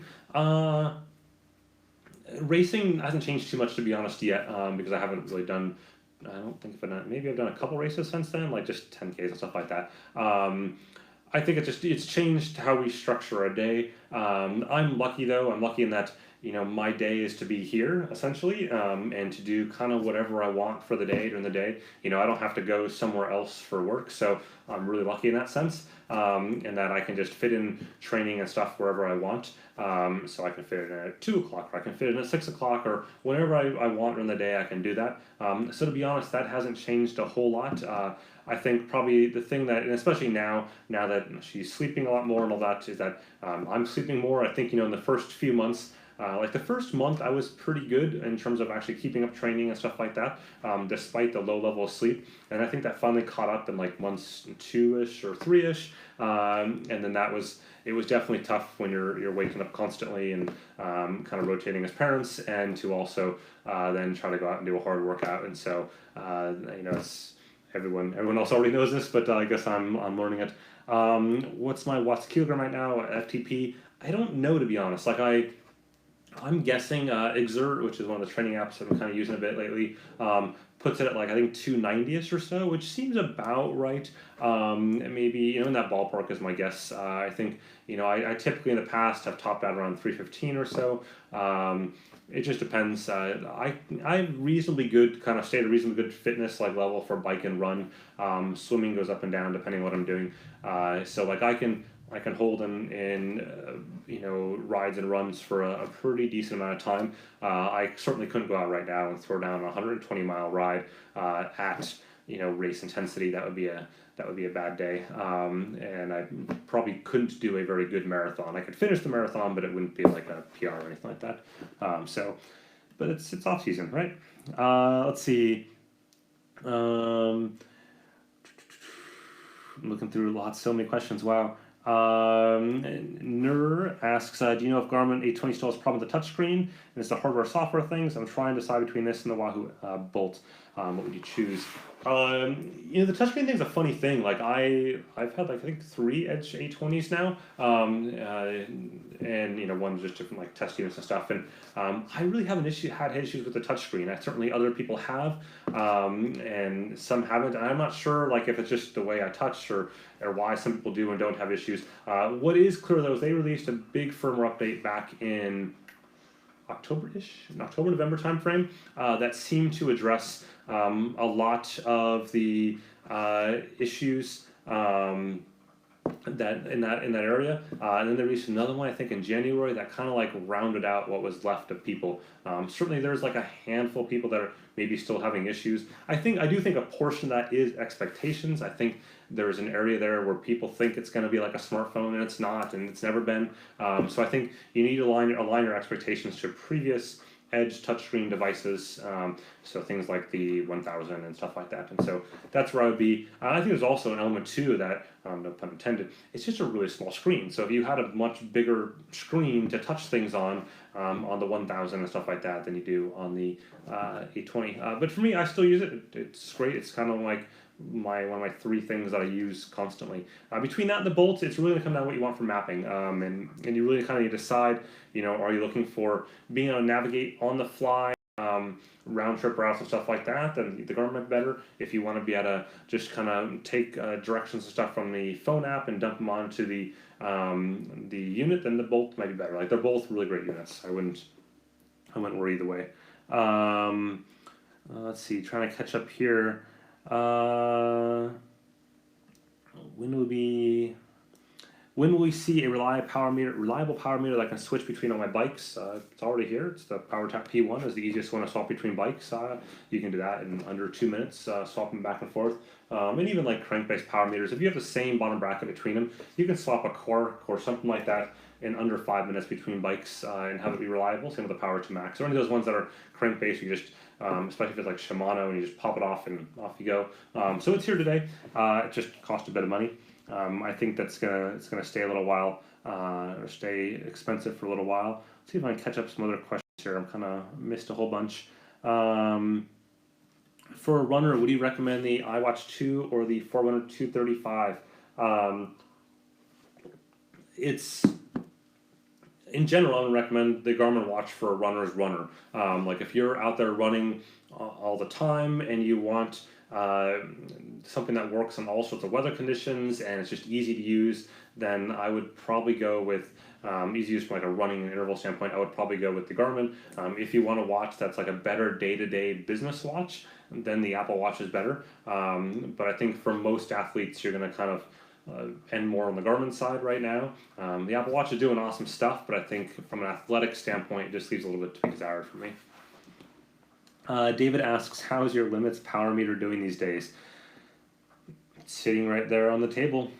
Racing hasn't changed too much, to be honest, yet, because I haven't really done. I don't think if maybe I've done a couple races since then, like just 10Ks and stuff like that. I think it's changed how we structure a day. I'm lucky though. I'm lucky in that my day is to be here essentially, and to do kind of whatever I want for the day during the day. I don't have to go somewhere else for work, so I'm really lucky in that sense. And that I can just fit in training and stuff wherever I want. So I can fit it in at 2 o'clock, or I can fit it in at 6 o'clock, or whenever I want during the day, I can do that. So to be honest, that hasn't changed a whole lot. I think probably the thing that, and especially now that she's sleeping a lot more and all that, is that I'm sleeping more. I think, in the first few months, like the first month, I was pretty good in terms of actually keeping up training and stuff like that, despite the low level of sleep. And I think that finally caught up in like months 2-ish or 3-ish. And then it was definitely tough when you're waking up constantly and kind of rotating as parents, and to also then try to go out and do a hard workout. And so it's everyone else already knows this, but I guess I'm learning it. What's my watts kilogram right now? FTP? I don't know, to be honest. Like I'm guessing Exert, which is one of the training apps that I'm kind of using a bit lately, puts it at like I think 290ish or so, which seems about right. Maybe in that ballpark is my guess. I think I typically in the past have topped out around 315 or so. It just depends. I'm reasonably good, kind of stayed a reasonably good fitness like level for bike and run. Swimming goes up and down depending on what I'm doing. So like I can hold in rides and runs for a pretty decent amount of time. I certainly couldn't go out right now and throw down a 120-mile ride at race intensity. That would be a bad day, and I probably couldn't do a very good marathon. I could finish the marathon, but it wouldn't be like a PR or anything like that. But it's off season, right? Let's see. I'm looking through so many questions. Wow. Nur asks, do you know if Garmin 820 still has a problem with the touchscreen, and it's the hardware software things? I'm trying to decide between this and the Wahoo Bolt. What would you choose? The touchscreen thing is a funny thing. Like I've had like I think 3 Edge 820s now, and one's just different like test units and stuff. And I really haven't had issues with the touchscreen. Certainly other people have, and some haven't. I'm not sure like if it's just the way I touch or why some people do and don't have issues. What is clear though is they released a big firmware update back in November timeframe that seemed to address a lot of the issues that in that area, and then they released another one I think in January that kind of like rounded out what was left of people. Certainly there's like a handful of people that are maybe still having issues. I do think a portion of that is expectations. I think there's an area there where people think it's going to be like a smartphone and it's not, and it's never been. So I think you need to align your expectations to previous Edge touchscreen devices, so things like the 1000 and stuff like that. And so that's where I would be. I think there's also an element too that, no pun intended, it's just a really small screen. So if you had a much bigger screen to touch things on the 1000 and stuff like that than you do on the 820. But for me, I still use it. It's great. It's kind of like one of my 3 things that I use constantly. Between that and the Bolt, it's really going to come down to what you want for mapping, and you really kind of need to decide, are you looking for being able to navigate on the fly, round trip routes and stuff like that, then the Garmin might be better. If you want to be able to just kind of take directions and stuff from the phone app and dump them onto the unit, then the Bolt might be better. Like, they're both really great units. I wouldn't worry either way. Let's see, trying to catch up here. When will we see a reliable power meter that can switch between all my bikes? It's already here. It's the PowerTap P1 is the easiest one to swap between bikes. You can do that in under 2 minutes, swap them back and forth. And even like crank-based power meters, if you have the same bottom bracket between them, you can swap a Quark or something like that in under 5 minutes between bikes and have it be reliable. Same with the Power to Max. Or any of those ones that are crank-based, you just especially if it's like Shimano, and you just pop it off and off you go. So it's here today. It just cost a bit of money. I think it's gonna stay a little while, or stay expensive for a little while. Let's see if I can catch up some other questions here. I'm kind of missed a whole bunch. For a runner, would you recommend the iWatch 2 or the Forerunner 235? It's in general, I would recommend the Garmin watch for a runner's runner. Like if you're out there running all the time and you want something that works on all sorts of weather conditions and it's just easy to use, then I would probably go with easy use from like a running and interval standpoint. I would probably go with the Garmin. If you want a watch that's like a better day-to-day business watch, then the Apple Watch is better. But I think for most athletes, you're going to kind of end more on the Garmin side right now. The Apple Watch is doing awesome stuff, but I think from an athletic standpoint, it just leaves a little bit to be desired for me. David asks, how is your Limits power meter doing these days? It's sitting right there on the table.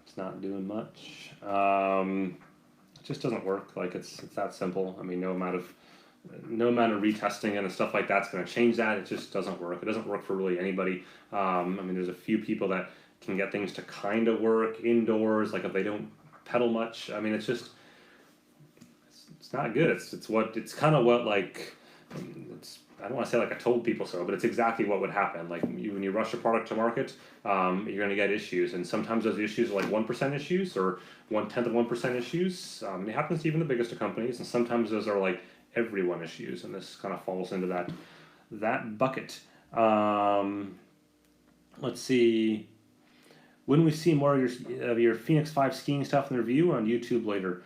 It's not doing much. It just doesn't work. Like it's that simple. I mean, no amount of retesting and stuff like that's going to change that. It just doesn't work. It doesn't work for really anybody. I mean, there's a few people that can get things to kind of work indoors, like if they don't pedal much. I mean, it's not good. It's kind of what like, I don't want to say like I told people so, but it's exactly what would happen. Like when you rush a product to market, you're going to get issues, and sometimes those issues are like 1% issues or 1/10 of 1% issues. It happens to even the biggest of companies, and sometimes those are like everyone issues, and this kind of falls into that bucket. Let's see. When we see more of your Fenix 5 skiing stuff in the review on YouTube later.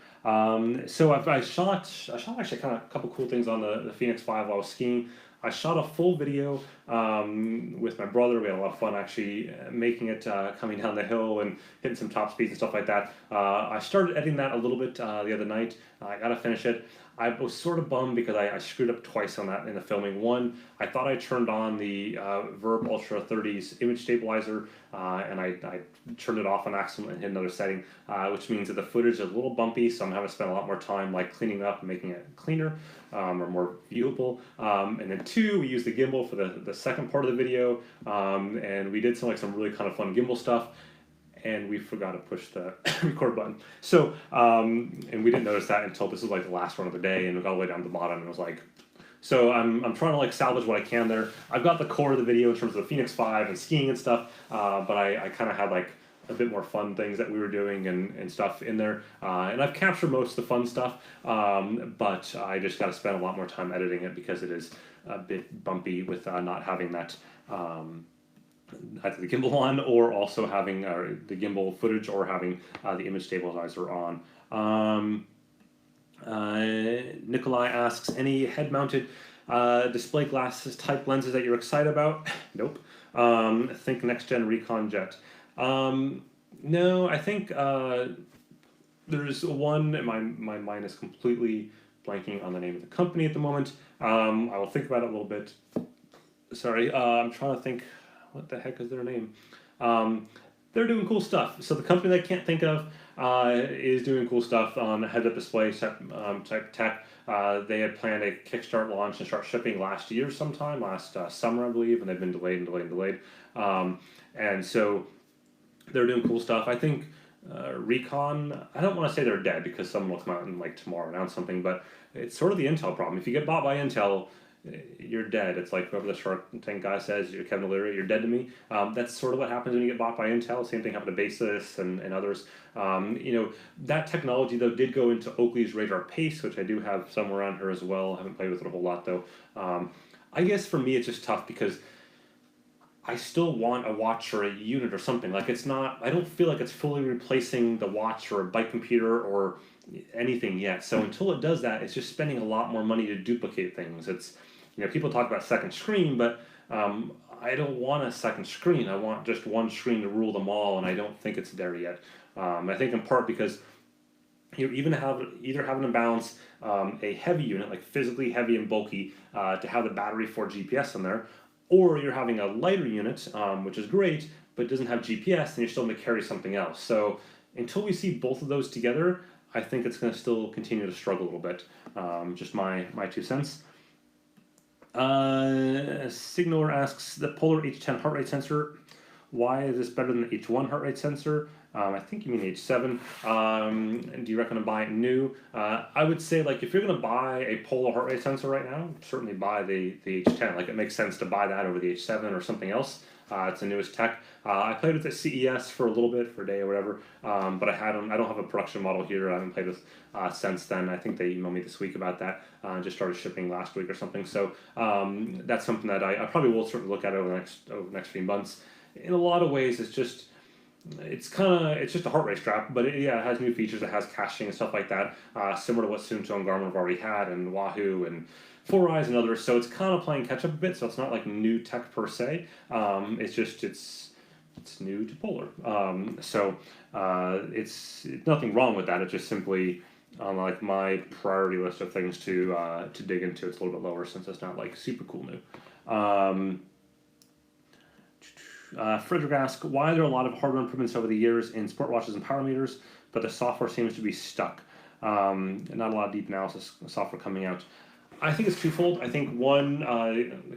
So I shot actually kind of a couple cool things on the Fenix 5 while I was skiing. I shot a full video with my brother. We had a lot of fun actually making it, coming down the hill and hitting some top speeds and stuff like that. I started editing that a little bit the other night. I gotta finish it. I was sort of bummed because I screwed up twice on that in the filming. One, I thought I turned on the Verb Ultra 30's image stabilizer and I turned it off on accident and hit another setting, which means that the footage is a little bumpy, so I'm having to spend a lot more time like cleaning up and making it cleaner or more viewable. And then two, we used the gimbal for the second part of the video, and we did some really kind of fun gimbal stuff. And we forgot to push the record button. So, and we didn't notice that until this was like the last one of the day, and we got all the way down to the bottom, and it was like, so I'm trying to like salvage what I can there. I've got the core of the video in terms of the Fenix 5 and skiing and stuff, but I kind of had like a bit more fun things that we were doing and stuff in there. And I've captured most of the fun stuff, but I just got to spend a lot more time editing it because it is a bit bumpy with not having that either the gimbal on or also having the gimbal footage or having the image stabilizer on. Nikolai asks, any head-mounted display glasses type lenses that you're excited about? Nope. Think next-gen Recon Jet. No, I think there's one, my mind is completely blanking on the name of the company at the moment. I will think about it a little bit. Sorry, I'm trying to think, what the heck is their name? They're doing cool stuff. So the company that I can't think of is doing cool stuff on heads-up display type tech. They had planned a Kickstart launch and start shipping last summer, I believe, and they've been delayed. And so they're doing cool stuff. I think Recon, I don't want to say they're dead because someone will come out and like tomorrow announce something, but it's sort of the Intel problem. If you get bought by Intel, you're dead. It's like whoever the Shark Tank guy says, you're Kevin O'Leary, you're dead to me. That's sort of what happens when you get bought by Intel. Same thing happened to Basis and others. That technology, though, did go into Oakley's Radar Pace, which I do have somewhere on here as well. I haven't played with it a whole lot, though. I guess for me, it's just tough because I still want a watch or a unit or something. Like, it's not, I don't feel like it's fully replacing the watch or a bike computer or anything yet. So until it does that, it's just spending a lot more money to duplicate things. It's, people talk about second screen, but I don't want a second screen. I want just one screen to rule them all, and I don't think it's there yet. I think in part because you either having to balance a heavy unit, like physically heavy and bulky, to have the battery for GPS in there, or you're having a lighter unit, which is great, but doesn't have GPS, and you're still going to carry something else. So until we see both of those together, I think it's going to still continue to struggle a little bit. Just my 2 cents. Signaler asks, the Polar H10 heart rate sensor, why is this better than the H1 heart rate sensor? I think you mean H7. Do you recommend buying it new? I would say, like, if you're going to buy a Polar heart rate sensor right now, certainly buy the H10. Like, it makes sense to buy that over the H7 or something else. It's the newest tech. I played with the CES for a little bit, for a day or whatever, but I don't have a production model here. I haven't played with since then. I think they emailed me this week about that. Just started shipping last week or something. So that's something that I probably will sort of look at over the next few months. In a lot of ways, it's just a heart rate strap, but it has new features. It has caching and stuff like that, similar to what Suunto and Garmin have already had, and Wahoo and Four Eyes and others. So it's kind of playing catch up a bit. So it's not like new tech per se. It's new to Polar. It's nothing wrong with that. It's just simply on like my priority list of things to dig into. It's a little bit lower since it's not like super cool new. Frederick asks, why are there a lot of hardware improvements over the years in smartwatches and power meters, but the software seems to be stuck? Not a lot of deep analysis software coming out. I think it's twofold. I think one,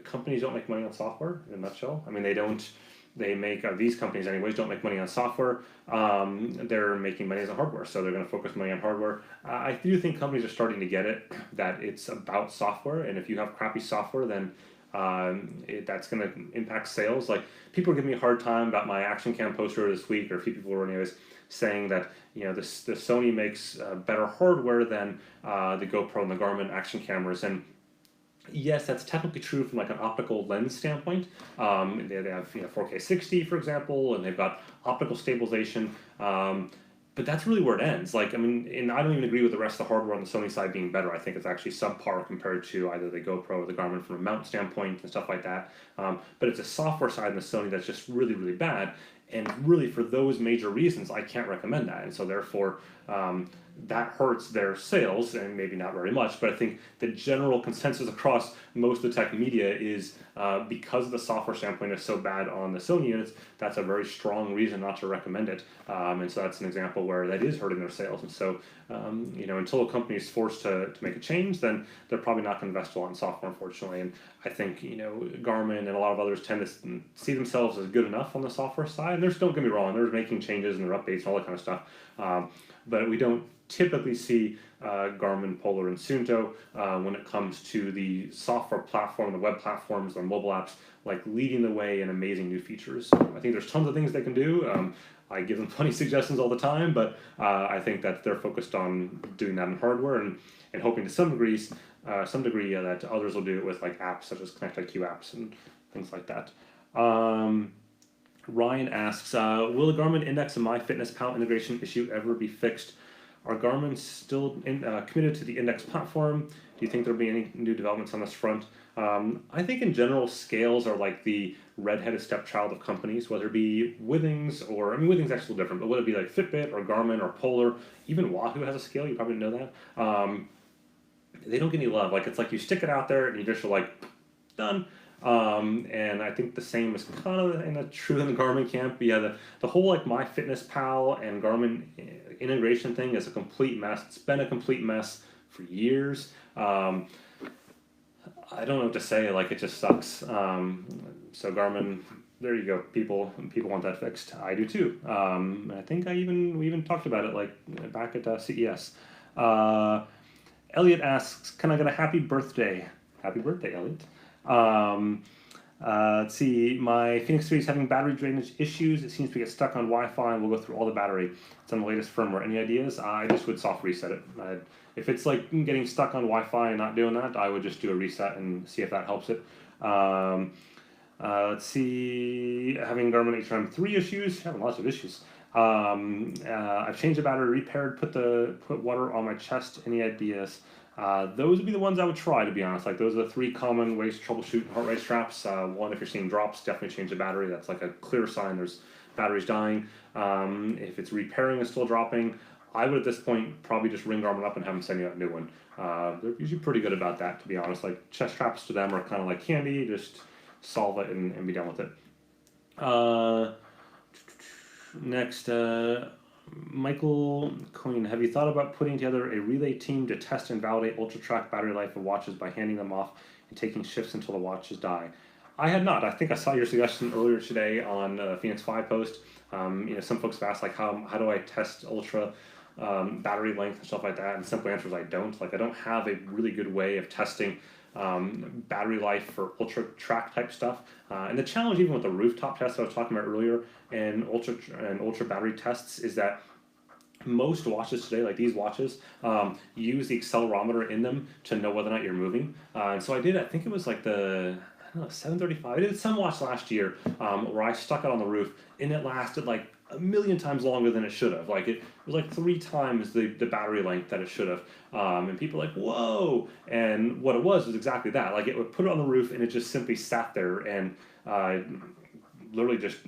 companies don't make money on software, in a nutshell. I mean, these companies anyways don't make money on software. They're making money on hardware, so they're going to focus money on hardware. I do think companies are starting to get it, that it's about software, and if you have crappy software, then that's going to impact sales. Like, people are giving me a hard time about my action cam poster this week, or a few people were anyways saying that the Sony makes better hardware than the GoPro and the Garmin action cameras, and yes, that's technically true from like an optical lens standpoint. They have 4K 60, for example, and they've got optical stabilization. But that's really where it ends. Like, I mean, and I don't even agree with the rest of the hardware on the Sony side being better. I think it's actually subpar compared to either the GoPro or the Garmin from a mount standpoint and stuff like that. But it's a software side in the Sony that's just really, really bad. And really, for those major reasons, I can't recommend that. And so therefore, that hurts their sales, and maybe not very much, but I think the general consensus across most of the tech media is because the software standpoint is so bad on the Sony units, that's a very strong reason not to recommend it. And so that's an example where that is hurting their sales. And so, until a company is forced to make a change, then they're probably not going to invest a lot in software, unfortunately. And I think, Garmin and a lot of others tend to see themselves as good enough on the software side. And don't get me wrong, they're making changes and their updates and all that kind of stuff. But we don't typically see Garmin, Polar, and Suunto when it comes to the software platform, the web platforms, the mobile apps, like leading the way in amazing new features. I think there's tons of things they can do. I give them plenty of suggestions all the time, but I think that they're focused on doing that in hardware and hoping to some degree that others will do it with like apps such as ConnectIQ apps and things like that. Ryan asks, will the Garmin Index and MyFitnessPal integration issue ever be fixed? Are Garmin still committed to the Index platform? Do you think there'll be any new developments on this front? I think in general, scales are like the redheaded stepchild of companies, whether it be Withings or, Withings is actually different, but whether it be like Fitbit or Garmin or Polar, even Wahoo has a scale, you probably know that. They don't get any love. Like, it's like you stick it out there and you just are like, done. And I think the same is kind of true in the Garmin camp. But yeah, the whole like MyFitnessPal and Garmin integration thing is a complete mess. It's been a complete mess for years. I don't know what to say. Like, it just sucks. So Garmin, there you go. People want that fixed. I do too. I think we even talked about it like back at CES. Elliot asks, can I get a happy birthday Happy birthday, Elliot. Let's see, my Fenix 3 is having battery drainage issues. It seems to get stuck on Wi-Fi, and we'll go through all the battery. It's on the latest firmware. Any ideas? I just would soft reset it. If it's like getting stuck on Wi-Fi and not doing that, I would just do a reset and see if that helps it. Let's see, having Garmin HRM3 issues, having lots of issues. I've changed the battery, repaired, put water on my chest. Any ideas? Those would be the ones I would try, to be honest. Like, those are the 3 common ways to troubleshoot heart rate straps. One, if you're seeing drops, definitely change the battery. That's like a clear sign there's batteries dying. If it's repairing and still dropping, I would at this point probably just ring Garmin up and have them send you out a new one. They're usually pretty good about that, to be honest. Like, chest straps to them are kind of like candy. Just solve it and be done with it. Next, Michael Coyne, have you thought about putting together a relay team to test and validate ultra-track battery life of watches by handing them off and taking shifts until the watches die? I had not. I think I saw your suggestion earlier today on Phoenix 5 post. Some folks have asked, like, how do I test ultra battery length and stuff like that? And the simple answer is I don't. Like, I don't have a really good way of testing battery life for ultra track type stuff, and the challenge even with the rooftop test I was talking about earlier and ultra battery tests is that most watches today, like these watches, use the accelerometer in them to know whether or not you're moving. And so I think it was like the 735. I did some watch last year where I stuck it on the roof and it lasted like a million times longer than it should have. Like it was like 3 times the battery length that it should have. And people were like, whoa. And what it was exactly that. Like it would put it on the roof and it just simply sat there and literally just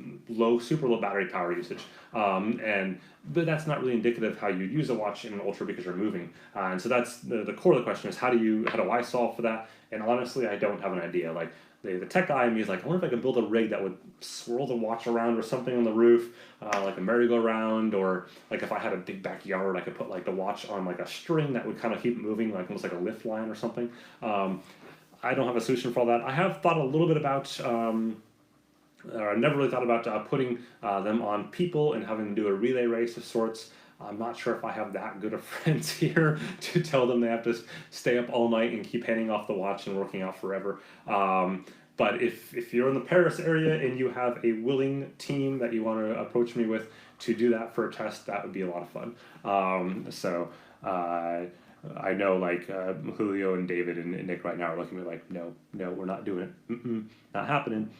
super low battery power usage. But that's not really indicative of how you'd use a watch in an ultra because you're moving. And so that's the core of the question is how do I solve for that? And honestly, I don't have an idea. Like the tech guy in me is like, I wonder if I can build a rig that would swirl the watch around or something on the roof, like a merry-go-round, or like if I had a big backyard, I could put like the watch on like a string that would kind of keep it moving, like almost like a lift line or something. I don't have a solution for all that. I have thought a little bit about, I never really thought about putting them on people and having them do a relay race of sorts. I'm not sure if I have that good of friends here to tell them they have to stay up all night and keep handing off the watch and working out forever. But if you're in the Paris area and you have a willing team that you want to approach me with to do that for a test, that would be a lot of fun. I know like Julio and David and Nick right now are looking at me like, no, we're not doing it. Not happening.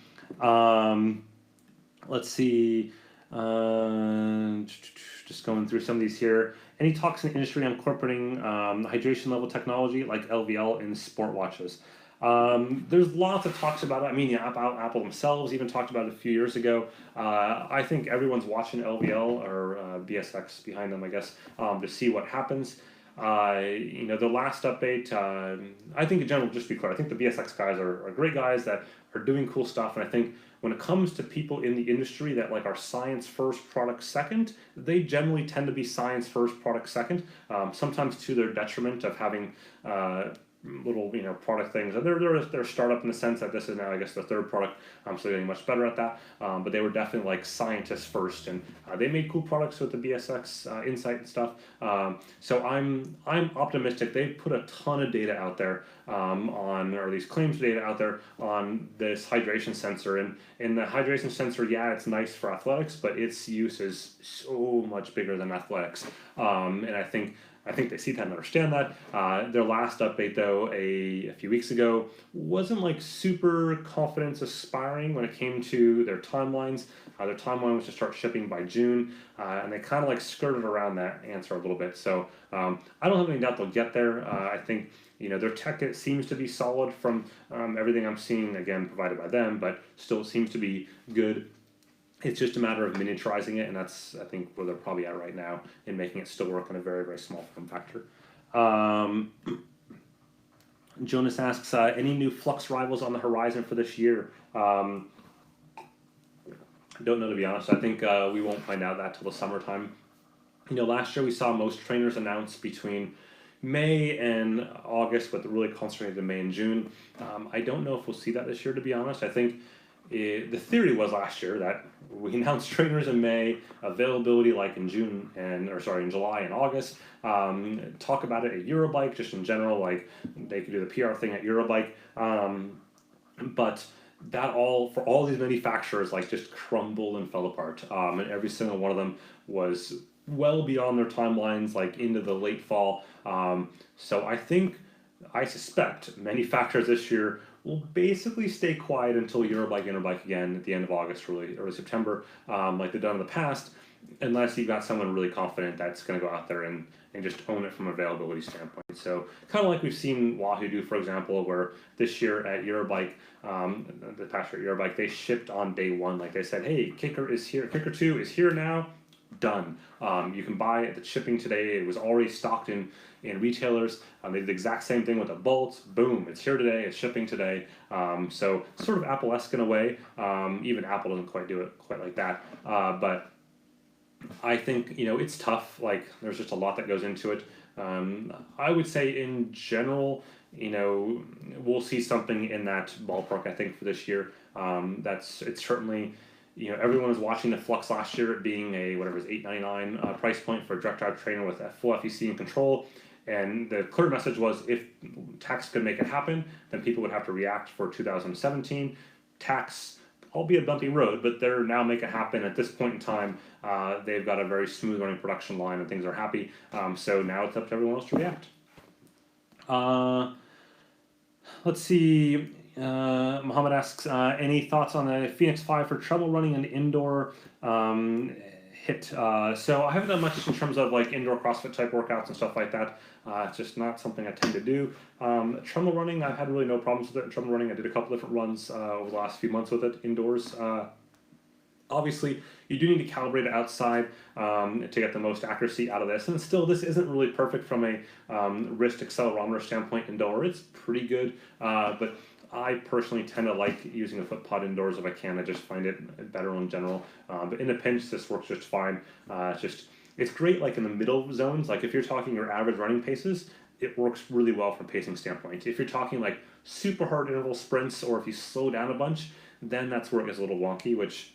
Let's see. Just going through some of these here. Any talks in the industry on incorporating hydration level technology like LVL in sport watches? There's lots of talks about it. I mean, Apple themselves even talked about it a few years ago. I think everyone's watching LVL or BSX behind them, I guess, to see what happens. The last update, I think in general, just to be clear, I think the BSX guys are great guys that are doing cool stuff, and I think when it comes to people in the industry that like are science first, product second, they generally tend to be science first, product second, sometimes to their detriment of having little product things. They're a startup in the sense that this is now I guess the third product, so they're getting much better at that. But they were definitely like scientists first, and they made cool products with the BSX Insight and stuff. So I'm optimistic. They put a ton of data out there or at least claims data out there on this hydration sensor, and the hydration sensor, yeah, it's nice for athletics, but its use is so much bigger than athletics, and I think they see that and understand that. Their last update, though, a few weeks ago, wasn't like super confidence aspiring when it came to their timelines. Their timeline was to start shipping by June, and they kind of like skirted around that answer a little bit. So I don't have any doubt they'll get there. I think their tech seems to be solid from everything I'm seeing, again, provided by them, but still seems to be good. It's just a matter of miniaturizing it, and that's, I think, where they're probably at right now in making it still work on a very, very small form factor. Jonas asks, any new Flux rivals on the horizon for this year? Don't know, to be honest. I think we won't find out that till the summertime. Last year we saw most trainers announce between May and August, but really concentrated in May and June. I don't know if we'll see that this year, to be honest. I think the theory was last year that we announced trainers in May, availability like in in July and August. Talk about it at Eurobike, just in general, like they could do the PR thing at Eurobike. But that all, for all these manufacturers, like just crumbled and fell apart. And every single one of them was well beyond their timelines, like into the late fall. So I suspect manufacturers this year will basically stay quiet until Eurobike, Interbike again at the end of August, early September, like they've done in the past, unless you've got someone really confident that's going to go out there and just own it from an availability standpoint. So kind of like we've seen Wahoo do, for example, where this year at Eurobike, the past year at Eurobike, they shipped on day one. Like they said, hey, Kicker is here, Kicker 2 is here now, done. You can buy it, the shipping today, it was already stocked in retailers. They did the exact same thing with the Bolt. Boom, it's here today, it's shipping today. So sort of Apple-esque in a way. Even Apple doesn't quite do it quite like that. But I think, it's tough. Like, there's just a lot that goes into it. I would say in general, we'll see something in that ballpark, I think, for this year. It's certainly, everyone was watching the Flux last year, it being a, whatever it was, $899 price point for a direct drive trainer with a full FEC and control. And the clear message was, if Tacx could make it happen, then people would have to react for 2017. Tacx, albeit a bumpy road, but they're now make it happen at this point in time. They've got a very smooth running production line and things are happy. So now it's up to everyone else to react. Let's see. Muhammad asks, any thoughts on the Fenix 5 for treadmill running and indoor hit? So I haven't done much in terms of like indoor CrossFit type workouts and stuff like that. It's just not something I tend to do. Treadmill running, I've had really no problems with it. Treadmill running, I did a couple different runs over the last few months with it indoors. Obviously, you do need to calibrate it outside to get the most accuracy out of this. And still, this isn't really perfect from a wrist accelerometer standpoint indoor. It's pretty good, but I personally tend to like using a foot pod indoors if I can. I just find it better in general. But in a pinch, this works just fine. It's great like in the middle zones. Like if you're talking your average running paces, it works really well from a pacing standpoint. If you're talking like super hard interval sprints, or if you slow down a bunch, then that's where it gets a little wonky, which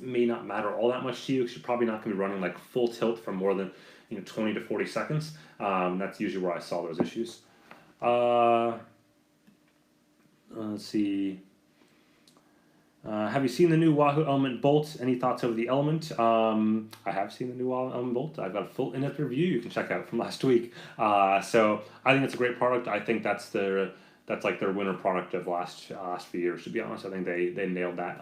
may not matter all that much to you, because you're probably not going to be running like full tilt for more than 20 to 40 seconds. That's usually where I saw those issues. Let's see. Have you seen the new Wahoo Element Bolt? Any thoughts over the Element? I have seen the new Wahoo Element Bolt. I've got a full in-depth review you can check out from last week. So I think it's a great product. I think that's like their winner product of last few years, to be honest. I think they nailed that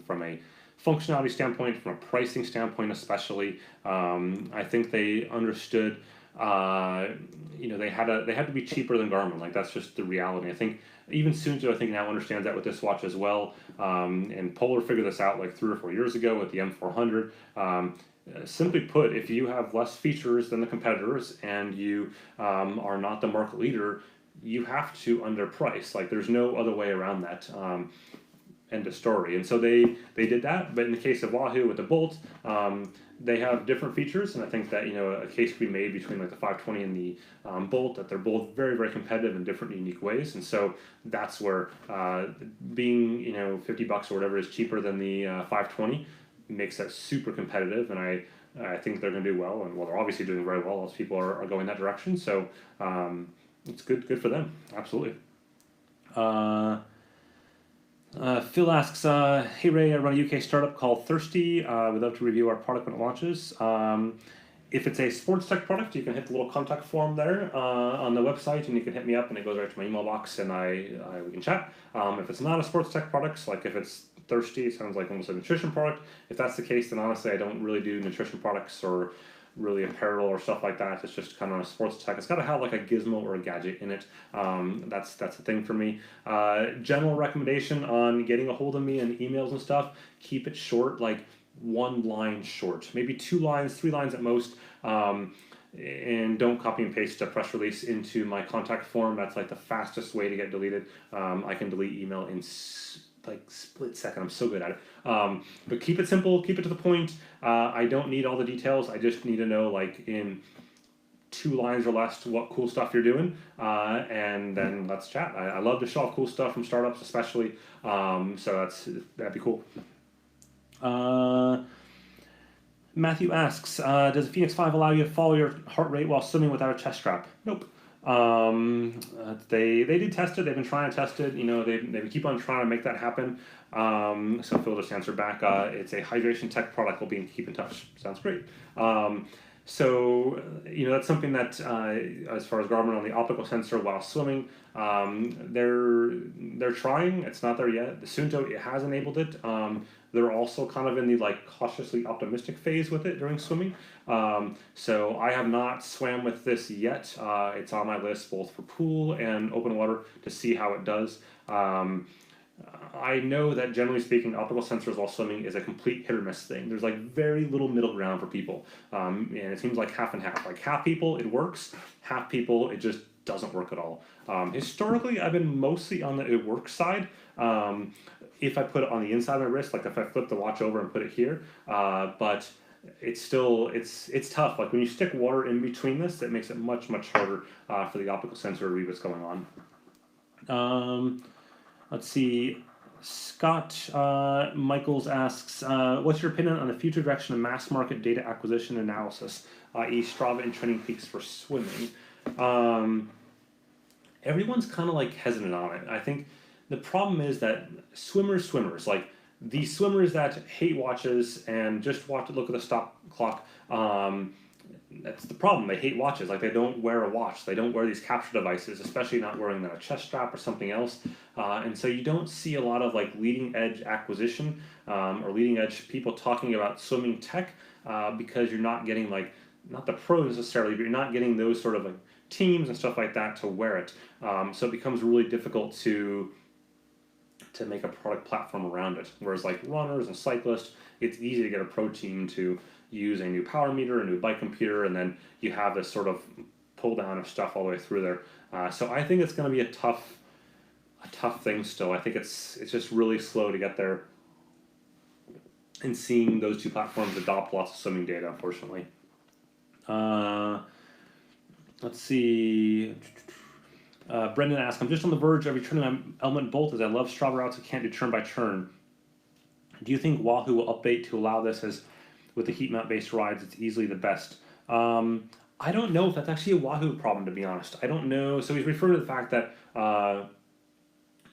from a functionality standpoint, from a pricing standpoint especially. I think they understood they had to be cheaper than Garmin. Like that's just the reality. I think even Suunto, I think, now understands that with this watch as well. And Polar figured this out like 3 or 4 years ago with the M400. Simply put, if you have less features than the competitors and you are not the market leader, you have to underprice. Like there's no other way around that. End of story. And so they did that. But in the case of Wahoo with the Bolt, they have different features, and I think that a case could be made between like the 520 and the Bolt, that they're both very, very competitive in different unique ways. And so that's where being $50 or whatever is cheaper than the 520 makes that super competitive. And I think they're going to do well, and well, they're obviously doing very well. Lots of people are going that direction, so it's good for them. Absolutely. Phil asks, hey Ray, I run a UK startup called Thirsty. We'd love to review our product when it launches. If it's a sports tech product, you can hit the little contact form there on the website, and you can hit me up, and it goes right to my email box, and we can chat. If it's not a sports tech product, like if it's Thirsty, it sounds like almost a nutrition product. If that's the case, then honestly, I don't really do nutrition products or really apparel or stuff like that. It's just kind of a sports tech. It's got to have like a gizmo or a gadget in it. That's the thing for me. General recommendation on getting a hold of me and emails and stuff, keep it short, like 1 line short, maybe 2 lines, 3 lines at most. And don't copy and paste a press release into my contact form. That's like the fastest way to get deleted. I can delete email in like split second. I'm so good at it. But keep it simple, keep it to the point. I don't need all the details. I just need to know, like, in 2 lines or less to what cool stuff you're doing, and then let's chat. I love to show off cool stuff from startups, especially. So that'd be cool. Matthew asks, does the Fenix 5 allow you to follow your heart rate while swimming without a chest strap? Nope. They did test it. They've been trying to test it. You know, they keep on trying to make that happen. So Phil just answered back. It's a hydration tech product. We'll keep in touch. Sounds great. So you know, that's something that as far as Garmin on the optical sensor while swimming, they're trying. It's not there yet. The Suunto, it has enabled it. They're also kind of in the like cautiously optimistic phase with it during swimming. So I have not swam with this yet. It's on my list both for pool and open water to see how it does. I know that generally speaking, optical sensors while swimming is a complete hit or miss thing. There's like very little middle ground for people. And it seems like half and half. Like half people, it works. Half people, it just doesn't work at all. Historically, I've been mostly on the it works side. If I put it on the inside of my wrist, like if I flip the watch over and put it here, but it's still, it's tough. Like when you stick water in between this, it makes it much, much harder for the optical sensor to read what's going on. Let's see. Scott Michaels asks, what's your opinion on the future direction of mass market data acquisition analysis, i.e. Strava and Training Peaks for swimming? Everyone's kind of like hesitant on it. I think the problem is that swimmers, like the swimmers that hate watches and just look at the stop clock, that's the problem. They hate watches. Like they don't wear a watch. They don't wear these capture devices, especially not wearing a chest strap or something else. And so you don't see a lot of like leading edge acquisition or leading edge people talking about swimming tech because you're not getting like, not the pros necessarily, but you're not getting those sort of like teams and stuff like that to wear it. So it becomes really difficult to make a product platform around it. Whereas like runners and cyclists, it's easy to get a pro team to use a new power meter, a new bike computer, and then you have this sort of pull down of stuff all the way through there. So I think it's going to be a tough thing still. I think it's just really slow to get there and seeing those two platforms adopt lots of swimming data, unfortunately. Let's see. Brendan asks, I'm just on the verge of returning my Element Bolt as I love Strava routes. I can't do turn by turn. Do you think Wahoo will update to allow this as with the heat map based rides? It's easily the best. I don't know if that's actually a Wahoo problem, to be honest. I don't know. So he's referring to the fact that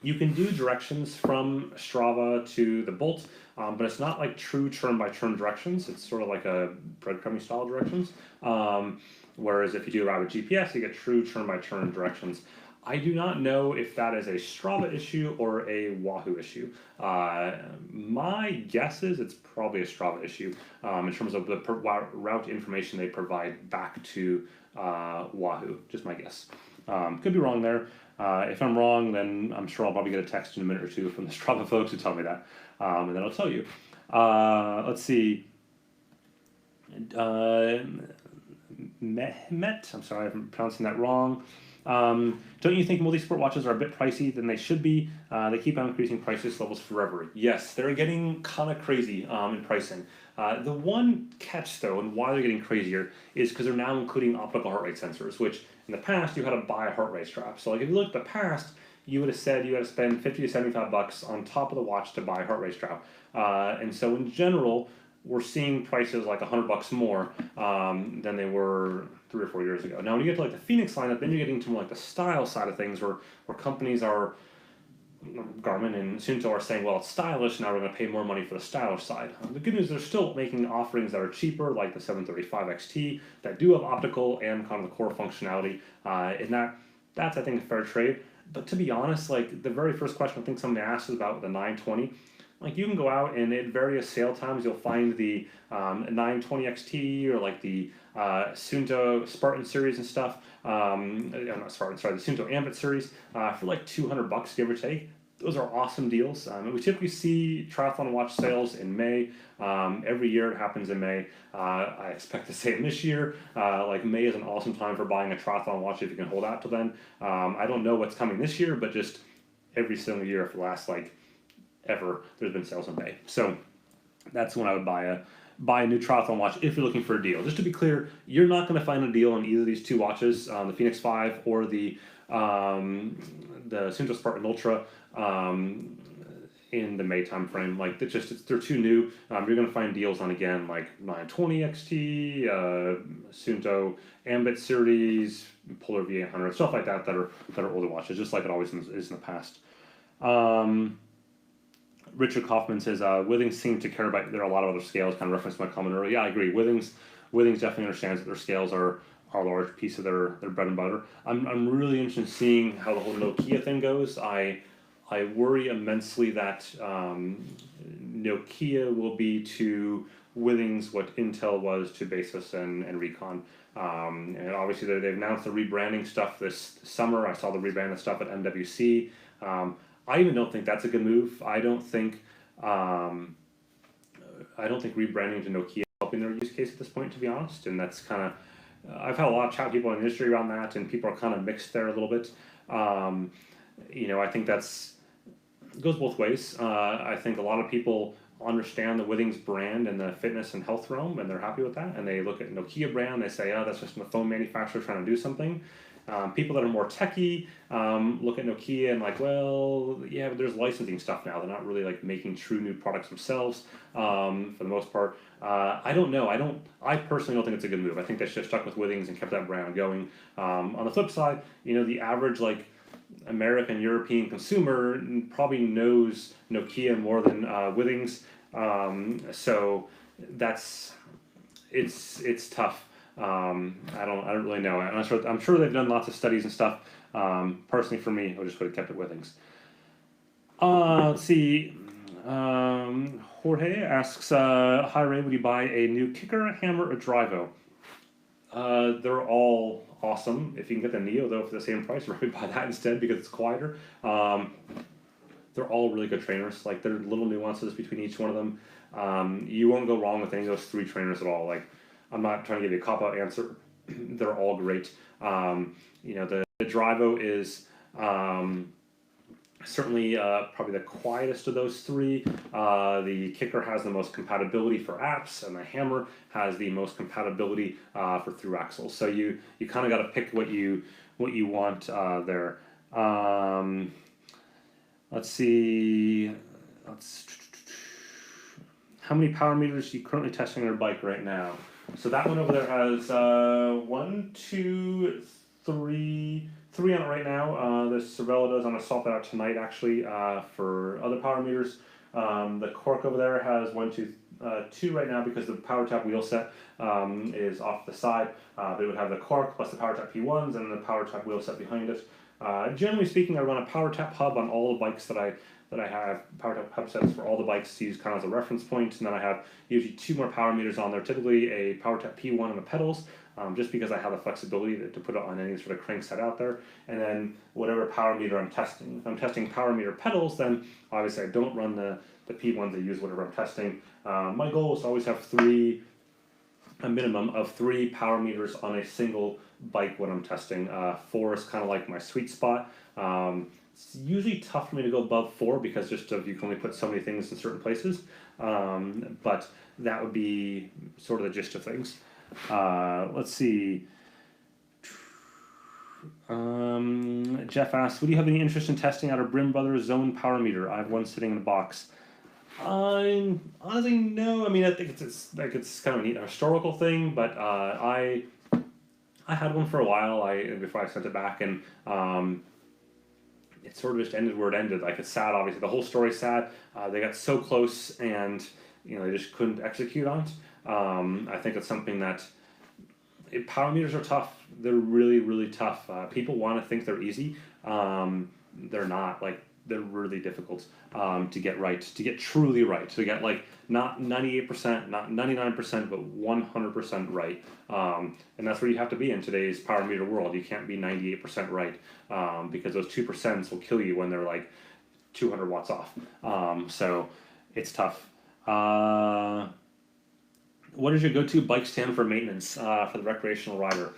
you can do directions from Strava to the Bolt, but it's not like true turn by turn directions. It's sort of like a breadcrumbing style directions. Whereas if you do a route with GPS, you get true turn by turn directions. I do not know if that is a Strava issue or a Wahoo issue. My guess is it's probably a Strava issue in terms of the route information they provide back to Wahoo. Just my guess. Could be wrong there. If I'm wrong, then I'm sure I'll probably get a text in a minute or two from the Strava folks who tell me that, and then I'll tell you. Let's see. Met, I'm sorry if I'm pronouncing that wrong. Don't you think multi-sport watches are a bit pricey than they should be? They keep on increasing prices levels forever. Yes, they're getting kind of crazy in pricing. The one catch though, and why they're getting crazier, is because they're now including optical heart rate sensors, which in the past you had to buy a heart rate strap. So like if you look at the past, you would have said you had to spend $50 to $75 on top of the watch to buy a heart rate strap. And so in general, we're seeing prices like $100 more than they were 3 or 4 years ago. Now, when you get to like the Fenix lineup, then you're getting to more like the style side of things, where companies are, Garmin and Suunto are saying, well, it's stylish, now we're going to pay more money for the stylish side. The good news, they're still making offerings that are cheaper, like the 735 XT, that do have optical and kind of the core functionality, and that's I think a fair trade. But to be honest, like the very first question I think somebody asked is about the 920. Like you can go out and at various sale times you'll find the 920 XT or like the Suunto Spartan series and stuff. Not Spartan, sorry, the Suunto Ambit series for like $200, give or take. Those are awesome deals. We typically see triathlon watch sales in May. Every year it happens in May. I expect the same this year. Like May is an awesome time for buying a triathlon watch if you can hold out till then. I don't know what's coming this year, but just every single year for the last like ever, there's been sales in May. So that's when I would buy buy a new triathlon watch if you're looking for a deal. Just to be clear, you're not going to find a deal on either of these two watches, the Fenix 5 or the Suunto Spartan Ultra, in the May time frame. Like they're too new. You're going to find deals on, again, like 920 XT, Suunto Ambit series, Polar V800, stuff like that that are older watches, just like it always is in the past. Richard Kaufman says, Withings seem to care about, there are a lot of other scales, kind of reference to my comment earlier. Yeah, I agree. Withings definitely understands that their scales are a large piece of their bread and butter. I'm really interested in seeing how the whole Nokia thing goes. I worry immensely that Nokia will be to Withings what Intel was to Basis and Recon. And obviously they've announced the rebranding stuff this summer. I saw the rebranding stuff at MWC. I even don't think that's a good move. I don't think rebranding to Nokia is helping their use case at this point, to be honest. And that's kind of, I've had a lot of chat with people in the industry around that, and people are kind of mixed there a little bit. I think it goes both ways. I think a lot of people understand the Withings brand in the fitness and health realm, and they're happy with that. And they look at Nokia brand, they say, oh, that's just a phone manufacturer trying to do something. People that are more techie look at Nokia and like, well, yeah, but there's licensing stuff now. They're not really like making true new products themselves for the most part. I don't know. I personally don't think it's a good move. I think they should have stuck with Withings and kept that brand going. On the flip side, the average like American European consumer probably knows Nokia more than Withings. So it's tough. I don't really know. I'm sure they've done lots of studies and stuff. Personally, for me, I just would have kept it Withings. Let's see. Jorge asks, "Hi Ray, would you buy a new kicker, hammer, or drivo?" They're all awesome. If you can get the Neo though for the same price, probably buy that instead because it's quieter. They're all really good trainers. Like, there are little nuances between each one of them. You won't go wrong with any of those three trainers at all. Like, I'm not trying to give you a cop-out answer. They're all great. The Drivo is certainly probably the quietest of those three. The Kicker has the most compatibility for apps, and the Hammer has the most compatibility for through axles. So you kind of got to pick what you want there. Let's see. How many power meters are you currently testing on your bike right now? So that one over there has 1, 2, 3 on it right now. The Cervelo does. I'm going to swap that out tonight, actually, for other power meters. The Cork over there has 1, 2 right now because the PowerTap wheel set is off the side. They would have the Cork plus the PowerTap P1s and the PowerTap wheel set behind it. Generally speaking, I run a PowerTap hub on all the bikes that I have, PowerTap hub sets for all the bikes to use kind of as a reference point, and then I have usually 2 more power meters on there, typically a PowerTap P1 on the pedals, just because I have the flexibility to put it on any sort of crank set out there, and then whatever power meter I'm testing. If I'm testing power meter pedals, then obviously I don't run the P1s, I use whatever I'm testing. My goal is to always have a minimum of 3 power meters on a single bike when I'm testing. 4 is kind of like my sweet spot. It's usually tough for me to go above 4 because you can only put so many things in certain places. But that would be sort of the gist of things. Let's see. Jeff asks, would you have any interest in testing out a Brim Brothers Zone power meter? I have one sitting in the box. Honestly, no. I mean, I think it's kind of a neat historical thing, but I had one for a while before I sent it back, and it sort of just ended where it ended. Like, it's sad, obviously. The whole story's sad. They got so close, and they just couldn't execute on it. I think it's something that power meters are tough. They're really, really tough. People want to think they're easy. They're not. Like, they're really difficult to get right, to get truly right, to get like not 98%, not 99%, but 100% right. And that's where you have to be in today's power meter world. You can't be 98% right because those 2% will kill you when they're like 200 watts off. So it's tough. What is your go-to bike stand for maintenance for the recreational rider?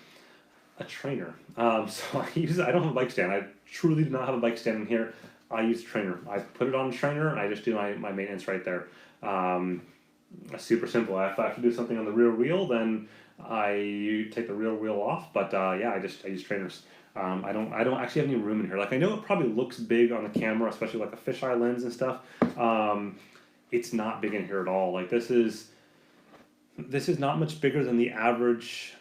A trainer. So I don't have a bike stand. I truly do not have a bike stand in here. I use a trainer. I put it on a trainer and I just do my maintenance right there. super simple. If I have to do something on the rear wheel, then I take the rear wheel off. But yeah, I use trainers. I don't actually have any room in here. Like I know it probably looks big on the camera, especially like a fisheye lens and stuff. It's not big in here at all. Like this is not much bigger than the average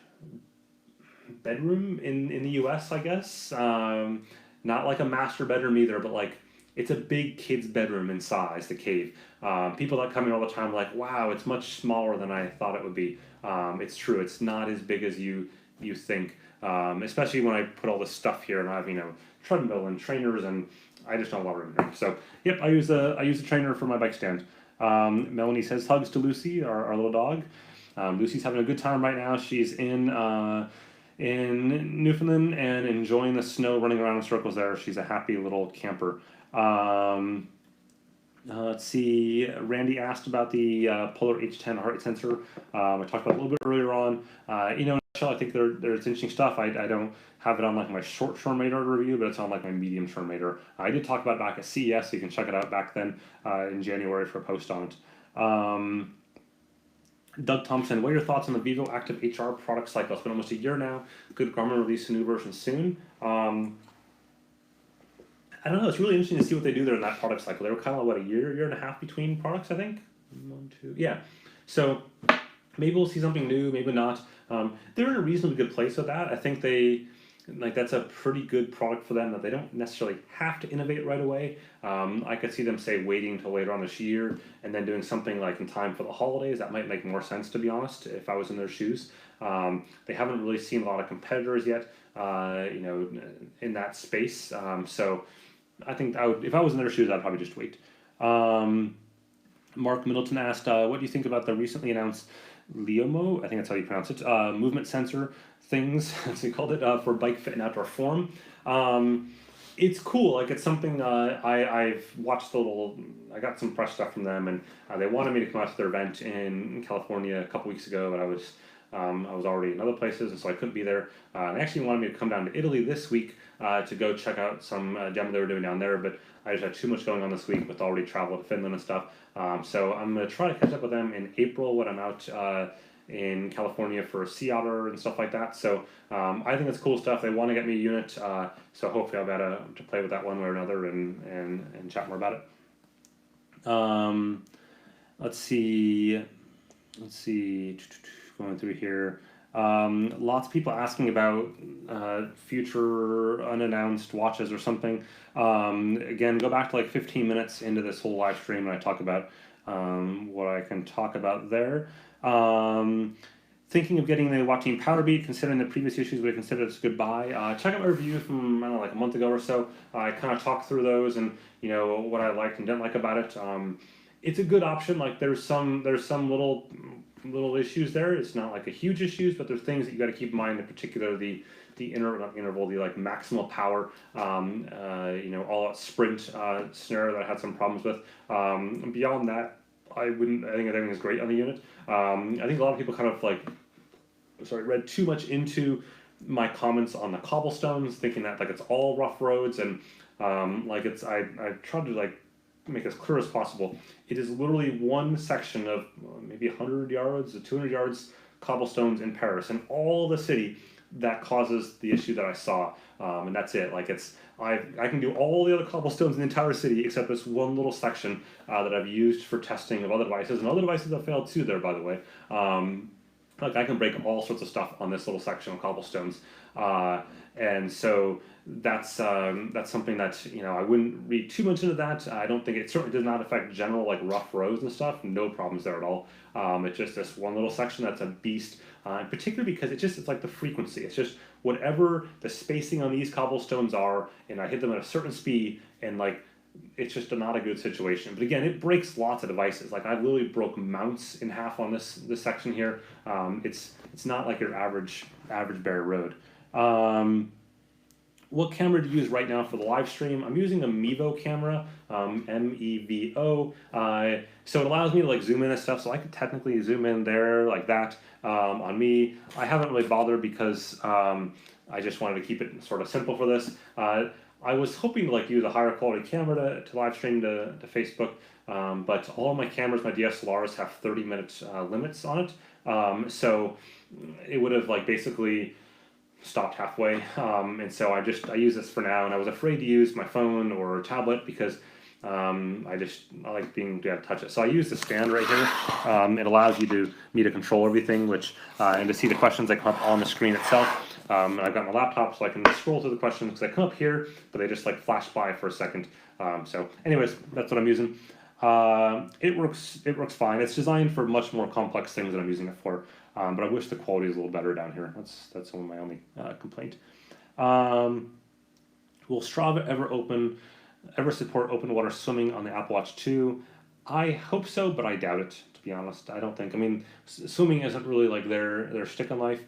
bedroom in the US, I guess. Not like a master bedroom either, but like it's a big kid's bedroom in size, the cave. People that come in all the time are like, wow, it's much smaller than I thought it would be. It's true, it's not as big as you think. Especially when I put all this stuff here and I have, treadmill and trainers, and I just don't want room here. So, yep, I use a trainer for my bike stand. Melanie says hugs to Lucy, our little dog. Lucy's having a good time right now. She's in Newfoundland and enjoying the snow, running around in circles there. She's a happy little camper. Let's see. Randy asked about the Polar H10 heart rate sensor. I talked about it a little bit earlier on. I think there's interesting stuff. I don't have it on like my short-term radar review, but it's on like my medium-term radar. I did talk about it back at CES, so you can check it out back then in January for a post on it. Doug Thompson, what are your thoughts on the Vivo Active HR product cycle? It's been almost a year now. Good Garmin release a new version soon. I don't know. It's really interesting to see what they do there in that product cycle. They were kind of like, what, a year and a half between products, I think? 1, 2, yeah. So maybe we'll see something new, maybe not. They're in a reasonably good place with that. I think that's a pretty good product for them, that they don't necessarily have to innovate right away. I could see them, say, waiting until later on this year and then doing something like in time for the holidays. That might make more sense, to be honest, if I was in their shoes. They haven't really seen a lot of competitors yet, in that space. So I think if I was in their shoes, I'd probably just wait. Mark Middleton asked, what do you think about the recently announced Leomo, I think that's how you pronounce it, movement sensor things, as we called it, for bike fit and outdoor form. It's cool. Like, it's something I've watched I got some press stuff from them, and they wanted me to come out to their event in California a couple weeks ago, but I was already in other places, and so I couldn't be there. They actually wanted me to come down to Italy this week to go check out some demo they were doing down there, but I just had too much going on this week with already travel to Finland and stuff. So I'm going to try to catch up with them in April when I'm out in California for a sea otter and stuff like that. So I think it's cool stuff. They want to get me a unit, so hopefully I'll be able to play with that one way or another and chat more about it. Let's see, going through here. Lots of people asking about future unannounced watches or something. Again, go back to like 15 minutes into this whole live stream and I talk about what I can talk about there. Thinking of getting the Watching Powerbeat, considering the previous issues we considered as goodbye. Check out my review from, I don't know, like a month ago or so. I kind of talked through those and, what I liked and didn't like about it. It's a good option. Like there's some little issues there. It's not like a huge issues, but there's things that you got to keep in mind, in particular the interval, the like maximal power, all out sprint scenario that I had some problems with. Beyond that, I think everything is great on the unit. I think a lot of people kind of read too much into my comments on the cobblestones, thinking that like it's all rough roads, and I tried to make as clear as possible. It is literally one section of maybe 100 yards to 200 yards cobblestones in Paris, and all the city that causes the issue that I saw, and that's it. Like I can do all the other cobblestones in the entire city except this one little section that I've used for testing of other devices, and other devices have failed too there, by the way. I can break all sorts of stuff on this little section of cobblestones, and so that's something that I wouldn't read too much into that. I don't think it certainly does not affect general like rough roads and stuff. No problems there at all. It's just this one little section that's a beast, in particular because it's like the frequency. It's just whatever the spacing on these cobblestones are, and I hit them at a certain speed, and it's just not a good situation. But again, it breaks lots of devices. Like I literally broke mounts in half on this section here. It's not like your average bare road. What camera do you use right now for the live stream? I'm using a Mevo camera, M-E-V-O. So it allows me to zoom in and stuff. So I could technically zoom in there like that on me. I haven't really bothered because I just wanted to keep it sort of simple for this. I was hoping to like use a higher quality camera to live stream to Facebook, but all of my cameras, my DSLRs, have 30-minute limits on it. So it would have like basically stopped halfway, and so I use this for now. And I was afraid to use my phone or tablet because I like being able to touch it. So I use the stand right here. It allows me to control everything, and to see the questions that come up on the screen itself. I've got my laptop, so I can scroll through the questions because they come up here, but they just like flash by for a second. So anyways, that's what I'm using. It works fine. It's designed for much more complex things than I'm using it for. But I wish the quality is a little better down here. That's one of my only complaint. Will Strava ever support open water swimming on the Apple Watch 2? I hope so, but I doubt it, to be honest. I don't think. I mean, swimming isn't really like their stick in life,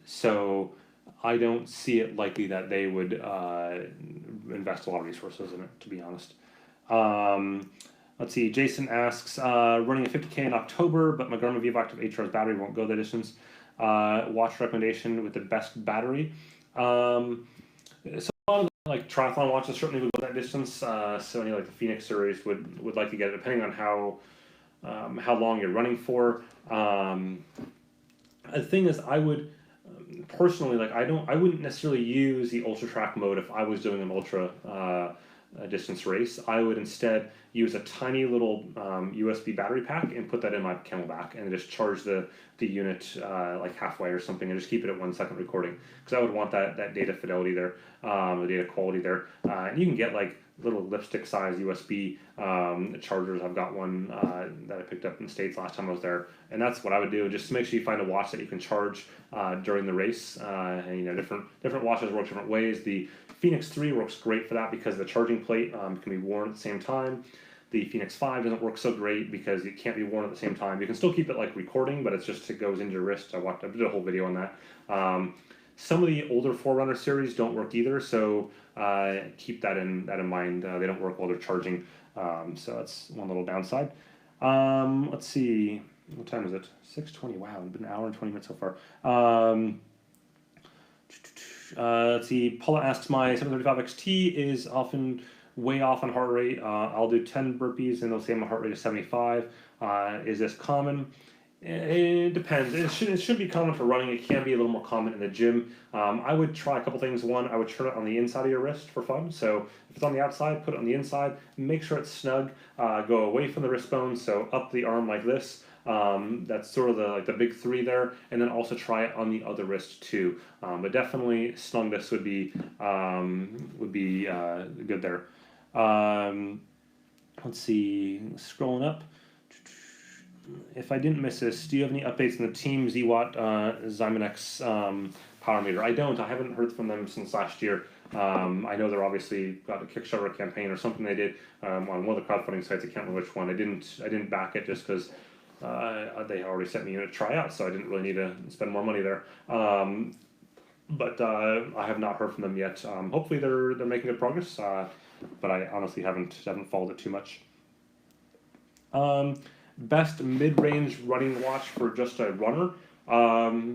so I don't see it likely that they would invest a lot of resources in it, to be honest. Let's see. Jason asks, running a 50K in October, but my Garmin Vivoactive HR's battery won't go the distance. Watch recommendation with the best battery. So a lot of like triathlon watches certainly would go that distance. So any like the Fenix series would like to get it, depending on how long you're running for. The thing is, I would personally like I wouldn't necessarily use the ultra track mode if I was doing an ultra distance race. I would instead use a tiny little USB battery pack and put that in my Camelback and just charge the unit like halfway or something, and just keep it at 1 second recording, because I would want that data fidelity there, the data quality there. And you can get like little lipstick size USB chargers. I've got one that I picked up in the States last time I was there, and that's what I would do. Just make sure you find a watch that you can charge during the race. And different watches work different ways. The Fenix 3 works great for that because the charging plate can be worn at the same time. The Fenix 5 doesn't work so great because it can't be worn at the same time. You can still keep it like recording, but it goes into your wrist. I did a whole video on that. Some of the older Forerunner series don't work either, so keep that in mind. They don't work while they're charging, so that's one little downside. Let's see, what time is it? 6:20. Wow, it's been an hour and 20 minutes so far. Let's see. Paula asks, my 735 XT is often way off on heart rate. I'll do 10 burpees and they'll say my heart rate is 75. Is this common? It depends. It should be common for running. It can be a little more common in the gym. I would try a couple things. One, I would turn it on the inside of your wrist for fun. So if it's on the outside, put it on the inside. Make sure it's snug. Go away from the wrist bone, so up the arm like this. That's sort of the big three there, and then also try it on the other wrist too. But definitely snugness would be good there. Let's see, scrolling up. If I didn't miss this, do you have any updates on the Team ZWatt Zymonex power meter? I don't. I haven't heard from them since last year. I know they're obviously got a Kickstarter campaign or something they did on one of the crowdfunding sites. I can't remember which one. I didn't back it just because they already sent me in a tryout, so I didn't really need to spend more money there. But I have not heard from them yet. Hopefully they're making good progress, but I honestly haven't followed it too much. Best mid-range running watch for just a runner. I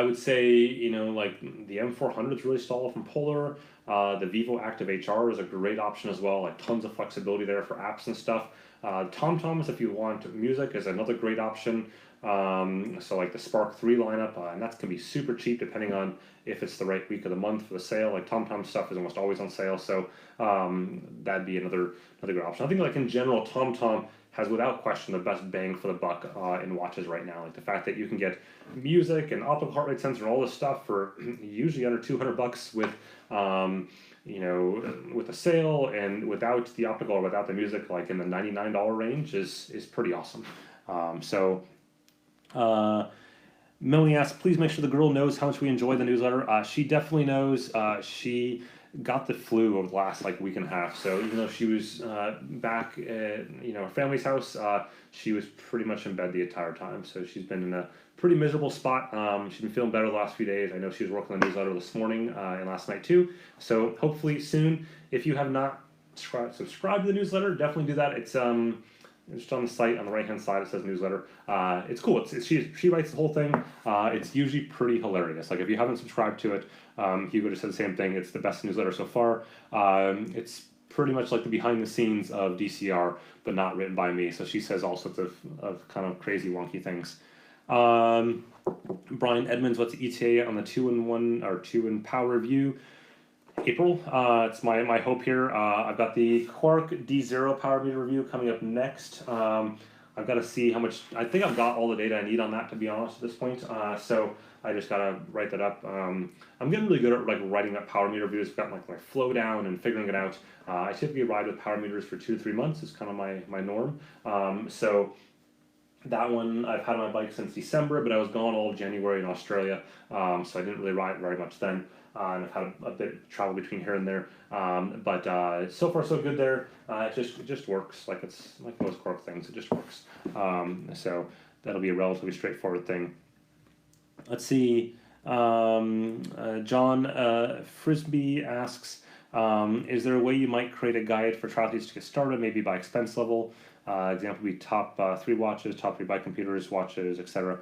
would say, like the M400 is really solid from Polar. The Vivo Active HR is a great option as well, like tons of flexibility there for apps and stuff. TomToms, if you want music, is another great option. So like the Spark 3 lineup, and that's going to be super cheap depending on if it's the right week of the month for the sale. Like TomTom stuff is almost always on sale, so that'd be another good option. I think like in general, TomTom has without question the best bang for the buck in watches right now. Like the fact that you can get music and optical heart rate sensor and all this stuff for usually under $200 with with a sale, and without the optical or without the music, like in the $99 range is pretty awesome. Melanie asks, please make sure the girl knows how much we enjoy the newsletter. She definitely knows. She got the flu over the last week and a half. So even though she was back at her family's house, she was pretty much in bed the entire time. So she's been in a pretty miserable spot. She's been feeling better the last few days. I know she was working on the newsletter this morning and last night too. So hopefully soon, if you have not subscribed to the newsletter, definitely do that. It's just on the site on the right hand side it says newsletter. It's cool. She writes the whole thing. It's usually pretty hilarious. Like if you haven't subscribed to it, Hugo just said the same thing. It's the best newsletter so far. It's pretty much like the behind the scenes of DCR, but not written by me. So she says all sorts of kind of crazy wonky things. Brian Edmonds, what's the ETA on the 2-in-1 or 2-in power review? April. It's my hope here. I've got the Quark D0 power meter review coming up next. I've got to see how much. I think I've got all the data I need on that, to be honest, at this point. So I just gotta write that up. I'm getting really good at like writing up power meter reviews. I've got like my flow down and figuring it out. I typically ride with power meters for 2 to 3 months. It's kind of my norm. So that one I've had on my bike since December, but I was gone all of January in Australia, so I didn't really ride very much then. And I've had a bit of travel between here and there, but so far so good there. It just works. Like it's like most Quark things, it just works. So that'll be a relatively straightforward thing. Let's see. John Frisbee asks, is there a way you might create a guide for triathletes to get started, maybe by expense level? Example would be top 3 watches, top 3 bike computers, watches, etc.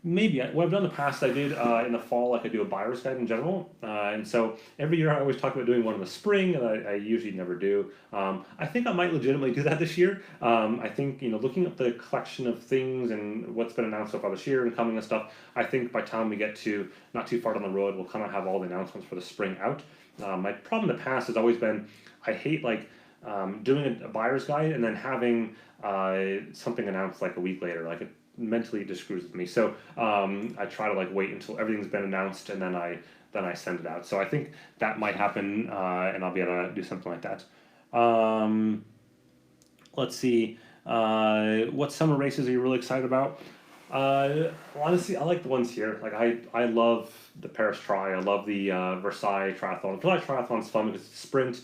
Maybe. What I've done in the past, I did in the fall, like I do a buyer's guide in general. And so every year I always talk about doing one in the spring, and I usually never do. I think I might legitimately do that this year. I think, looking at the collection of things and what's been announced so far this year and coming and stuff, I think by the time we get to not too far down the road, we'll kind of have all the announcements for the spring out. My problem in the past has always been, I hate doing a buyer's guide and then having something announced like a week later. Like it mentally just screws with me. So I try to wait until everything's been announced and then I send it out. So I think that might happen, and I'll be able to do something like that. Let's see. What summer races are you really excited about? Honestly, I like the ones here. Like I love the Paris Tri. I love the Versailles Triathlon. Versailles Triathlon's fun because it's a sprint.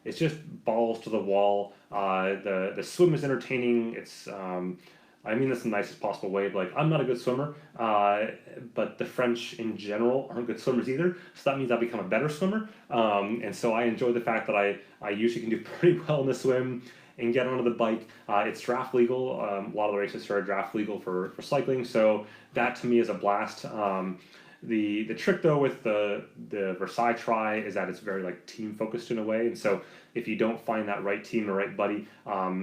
It's just balls to the wall. The swim is entertaining. It's I mean this in the nicest possible way. But I'm not a good swimmer, but the French in general aren't good swimmers either. So that means I've become a better swimmer. And so I enjoy the fact that I usually can do pretty well in the swim and get onto the bike. It's draft legal. A lot of the races are draft legal for cycling. So that to me is a blast. The trick though with the Versailles Tri is that it's very team focused in a way, and so if you don't find that right team or right buddy,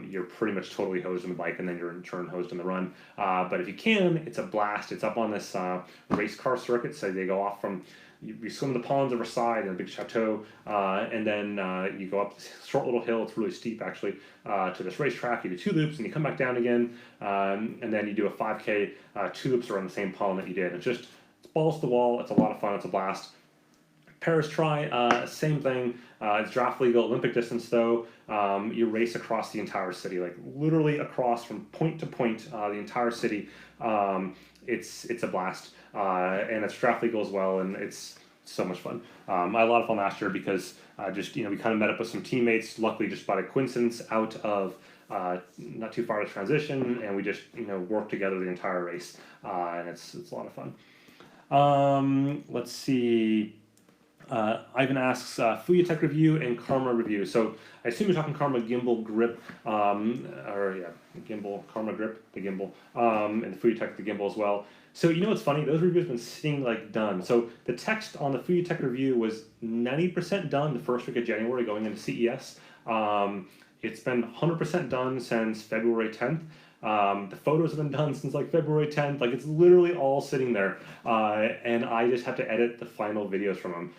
you're pretty much totally hosed on the bike, and then you're in turn hosed on the run. But if you can, it's a blast. It's up on this race car circuit, so they go off from you swim the ponds of Versailles in a big chateau, and then you go up this short little hill. It's really steep actually, to this racetrack. You do 2 loops and you come back down again, and then you do a 5K, 2 loops around the same pond that you did. It's balls to the wall. It's a lot of fun. It's a blast. Paris Tri, same thing. It's draft legal, Olympic distance though. You race across the entire city, literally across from point to point, the entire city. It's a blast, and it's draft legal as well, and it's so much fun. I had a lot of fun last year because we kind of met up with some teammates, luckily just by coincidence, out of not too far to transition, and we just worked together the entire race, and it's a lot of fun. Let's see. Ivan asks Fuyatech review and Karma review. So I assume you're talking Karma gimbal grip, gimbal Karma grip, the gimbal, and the Fuyatech the gimbal as well. So what's funny? Those reviews have been sitting done. So the text on the Fuyatech review was 90% done the first week of January going into CES. It's been 100% done since February 10th. The photos have been done since February 10th. It's literally all sitting there, and I just have to edit the final videos from them.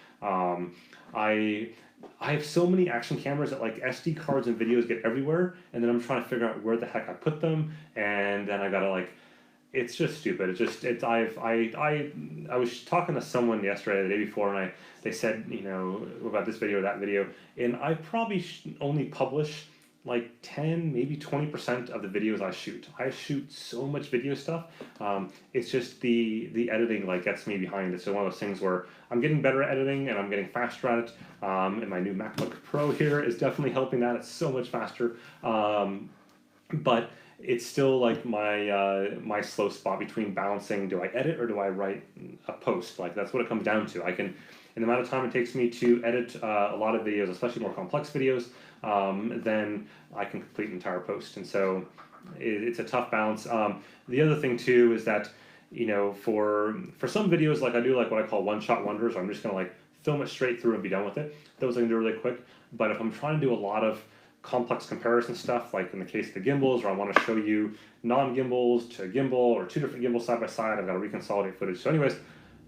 I have so many action cameras that SD cards and videos get everywhere, and then I'm trying to figure out where the heck I put them, and then I gotta it's just stupid. I was talking to someone yesterday, the day before, and they said about this video or that video, and I probably only publish 10, maybe 20% of the videos I shoot. I shoot so much video stuff. It's just the editing gets me behind. It's one of those things where I'm getting better at editing and I'm getting faster at it. And my new MacBook Pro here is definitely helping that. It's so much faster. But it's still my slow spot between balancing, do I edit or do I write a post? That's what it comes down to. in the amount of time it takes me to edit a lot of videos, especially more complex videos, then I can complete an entire post. And so it's a tough balance. The other thing too is that, you know, for some videos, like I do like what I call one-shot wonders. I'm just gonna like film it straight through and be done with it. Those I can do really quick. But if I'm trying to do a lot of complex comparison stuff, like in the case of the gimbals, where I want to show you non-gimbals to gimbal or two different gimbals side by side, I've got to reconsolidate footage. So anyways,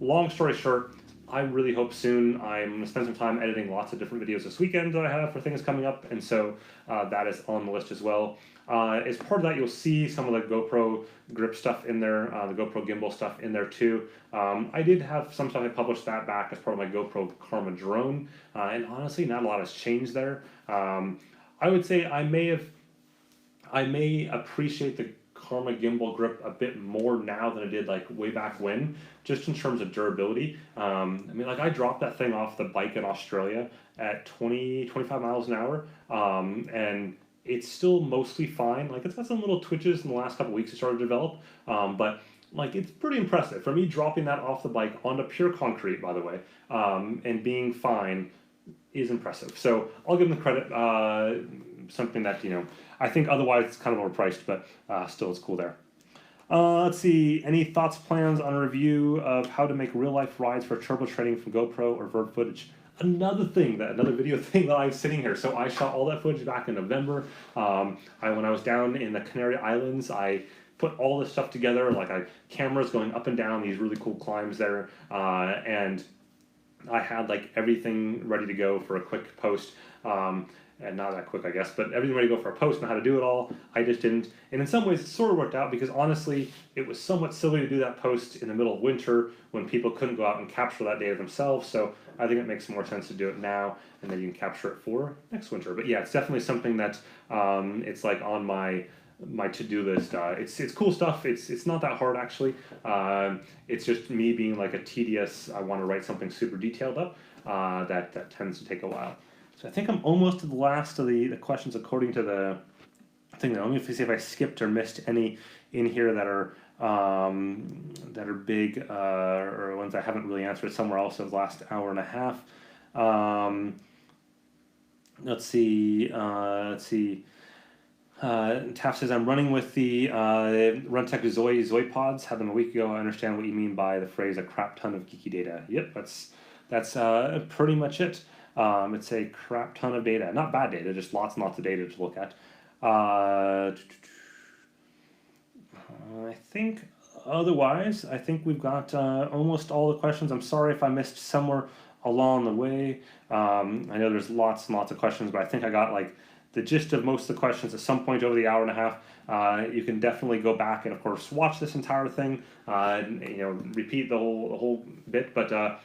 long story short, I really hope soon I'm going to spend some time editing lots of different videos this weekend that I have for things coming up, and so that is on the list as well. As part of that, you'll see some of the GoPro grip stuff in there, the GoPro gimbal stuff in there too. I did have some stuff, I published that back as part of my GoPro Karma drone, and honestly, not a lot has changed there. I would say I may appreciate the Karma gimbal grip a bit more now than I did like way back when, just in terms of durability. I mean, like I dropped that thing off the bike in Australia at 25 miles an hour, and it's still mostly fine. Like it's got some little twitches in the last couple weeks it started to develop, but like it's pretty impressive. For me, dropping that off the bike onto pure concrete, by the way, and being fine is impressive. So I'll give them the credit. Something that, you know, I think otherwise it's kind of overpriced, but still it's cool there. Let's see, any thoughts, plans on a review of how to make real life rides for turbo training from GoPro or vert footage? Another video thing that I'm sitting here. So I shot all that footage back in November. When I was down in the Canary Islands, I put all this stuff together, like cameras going up and down these really cool climbs there, and I had like everything ready to go for a quick post. And not that quick, I guess, but everything ready to go for a post and how to do it all. I just didn't. And in some ways, it sort of worked out because honestly, it was somewhat silly to do that post in the middle of winter when people couldn't go out and capture that data themselves. So I think it makes more sense to do it now, and then you can capture it for next winter. But yeah, it's definitely something that it's like on my to-do list. It's cool stuff. It's not that hard actually. It's just me being like a tedious, I want to write something super detailed up, that tends to take a while. So I think I'm almost to the last of the questions according to the thing. Let me see if I skipped or missed any in here that are big or ones I haven't really answered somewhere else in the last hour and a half. Let's see. Taff says, I'm running with the RunTech Zoe pods. Had them a week ago. I understand what you mean by the phrase a crap ton of geeky data. Yep, that's pretty much it. It's a crap ton of data. Not bad data, just lots and lots of data to look at. I think otherwise, I think we've got almost all the questions. I'm sorry if I missed somewhere along the way. I know there's lots and lots of questions, but I think I got like the gist of most of the questions at some point over the hour and a half. You can definitely go back and of course watch this entire thing. You know, repeat the whole bit, but.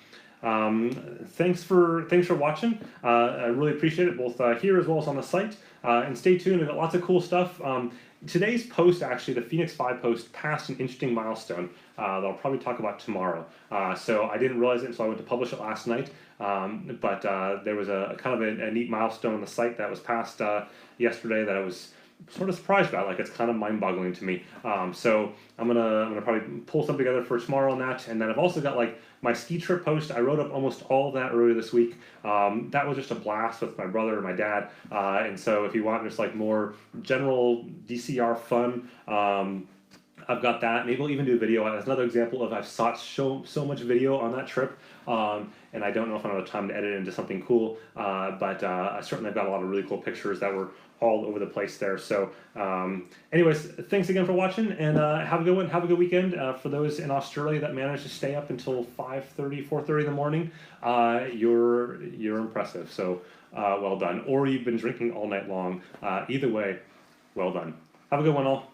Thanks for watching. I really appreciate it, both here as well as on the site. And stay tuned, we've got lots of cool stuff. Today's post, actually, the Fenix 5 post, passed an interesting milestone that I'll probably talk about tomorrow. So I didn't realize it until I went to publish it last night. But there was a kind of a neat milestone on the site that was passed yesterday that I was sort of surprised about. Like, it's kind of mind-boggling to me. So I'm gonna probably pull something together for tomorrow on that. And then I've also got like my ski trip post. I wrote up almost all of that earlier this week. That was just a blast with my brother and my dad. And so if you want just like more general DCR fun, I've got that. Maybe we'll even do a video. That's another example of I've sought so much video on that trip. And I don't know if I have time to edit it into something cool. But I certainly have got a lot of really cool pictures that were all over the place there. So anyways, thanks again for watching, and have a good one. Have a good weekend. For those in Australia that managed to stay up until 5:30, 4:30 in the morning, you're impressive. So well done. Or you've been drinking all night long. Either way, well done. Have a good one all.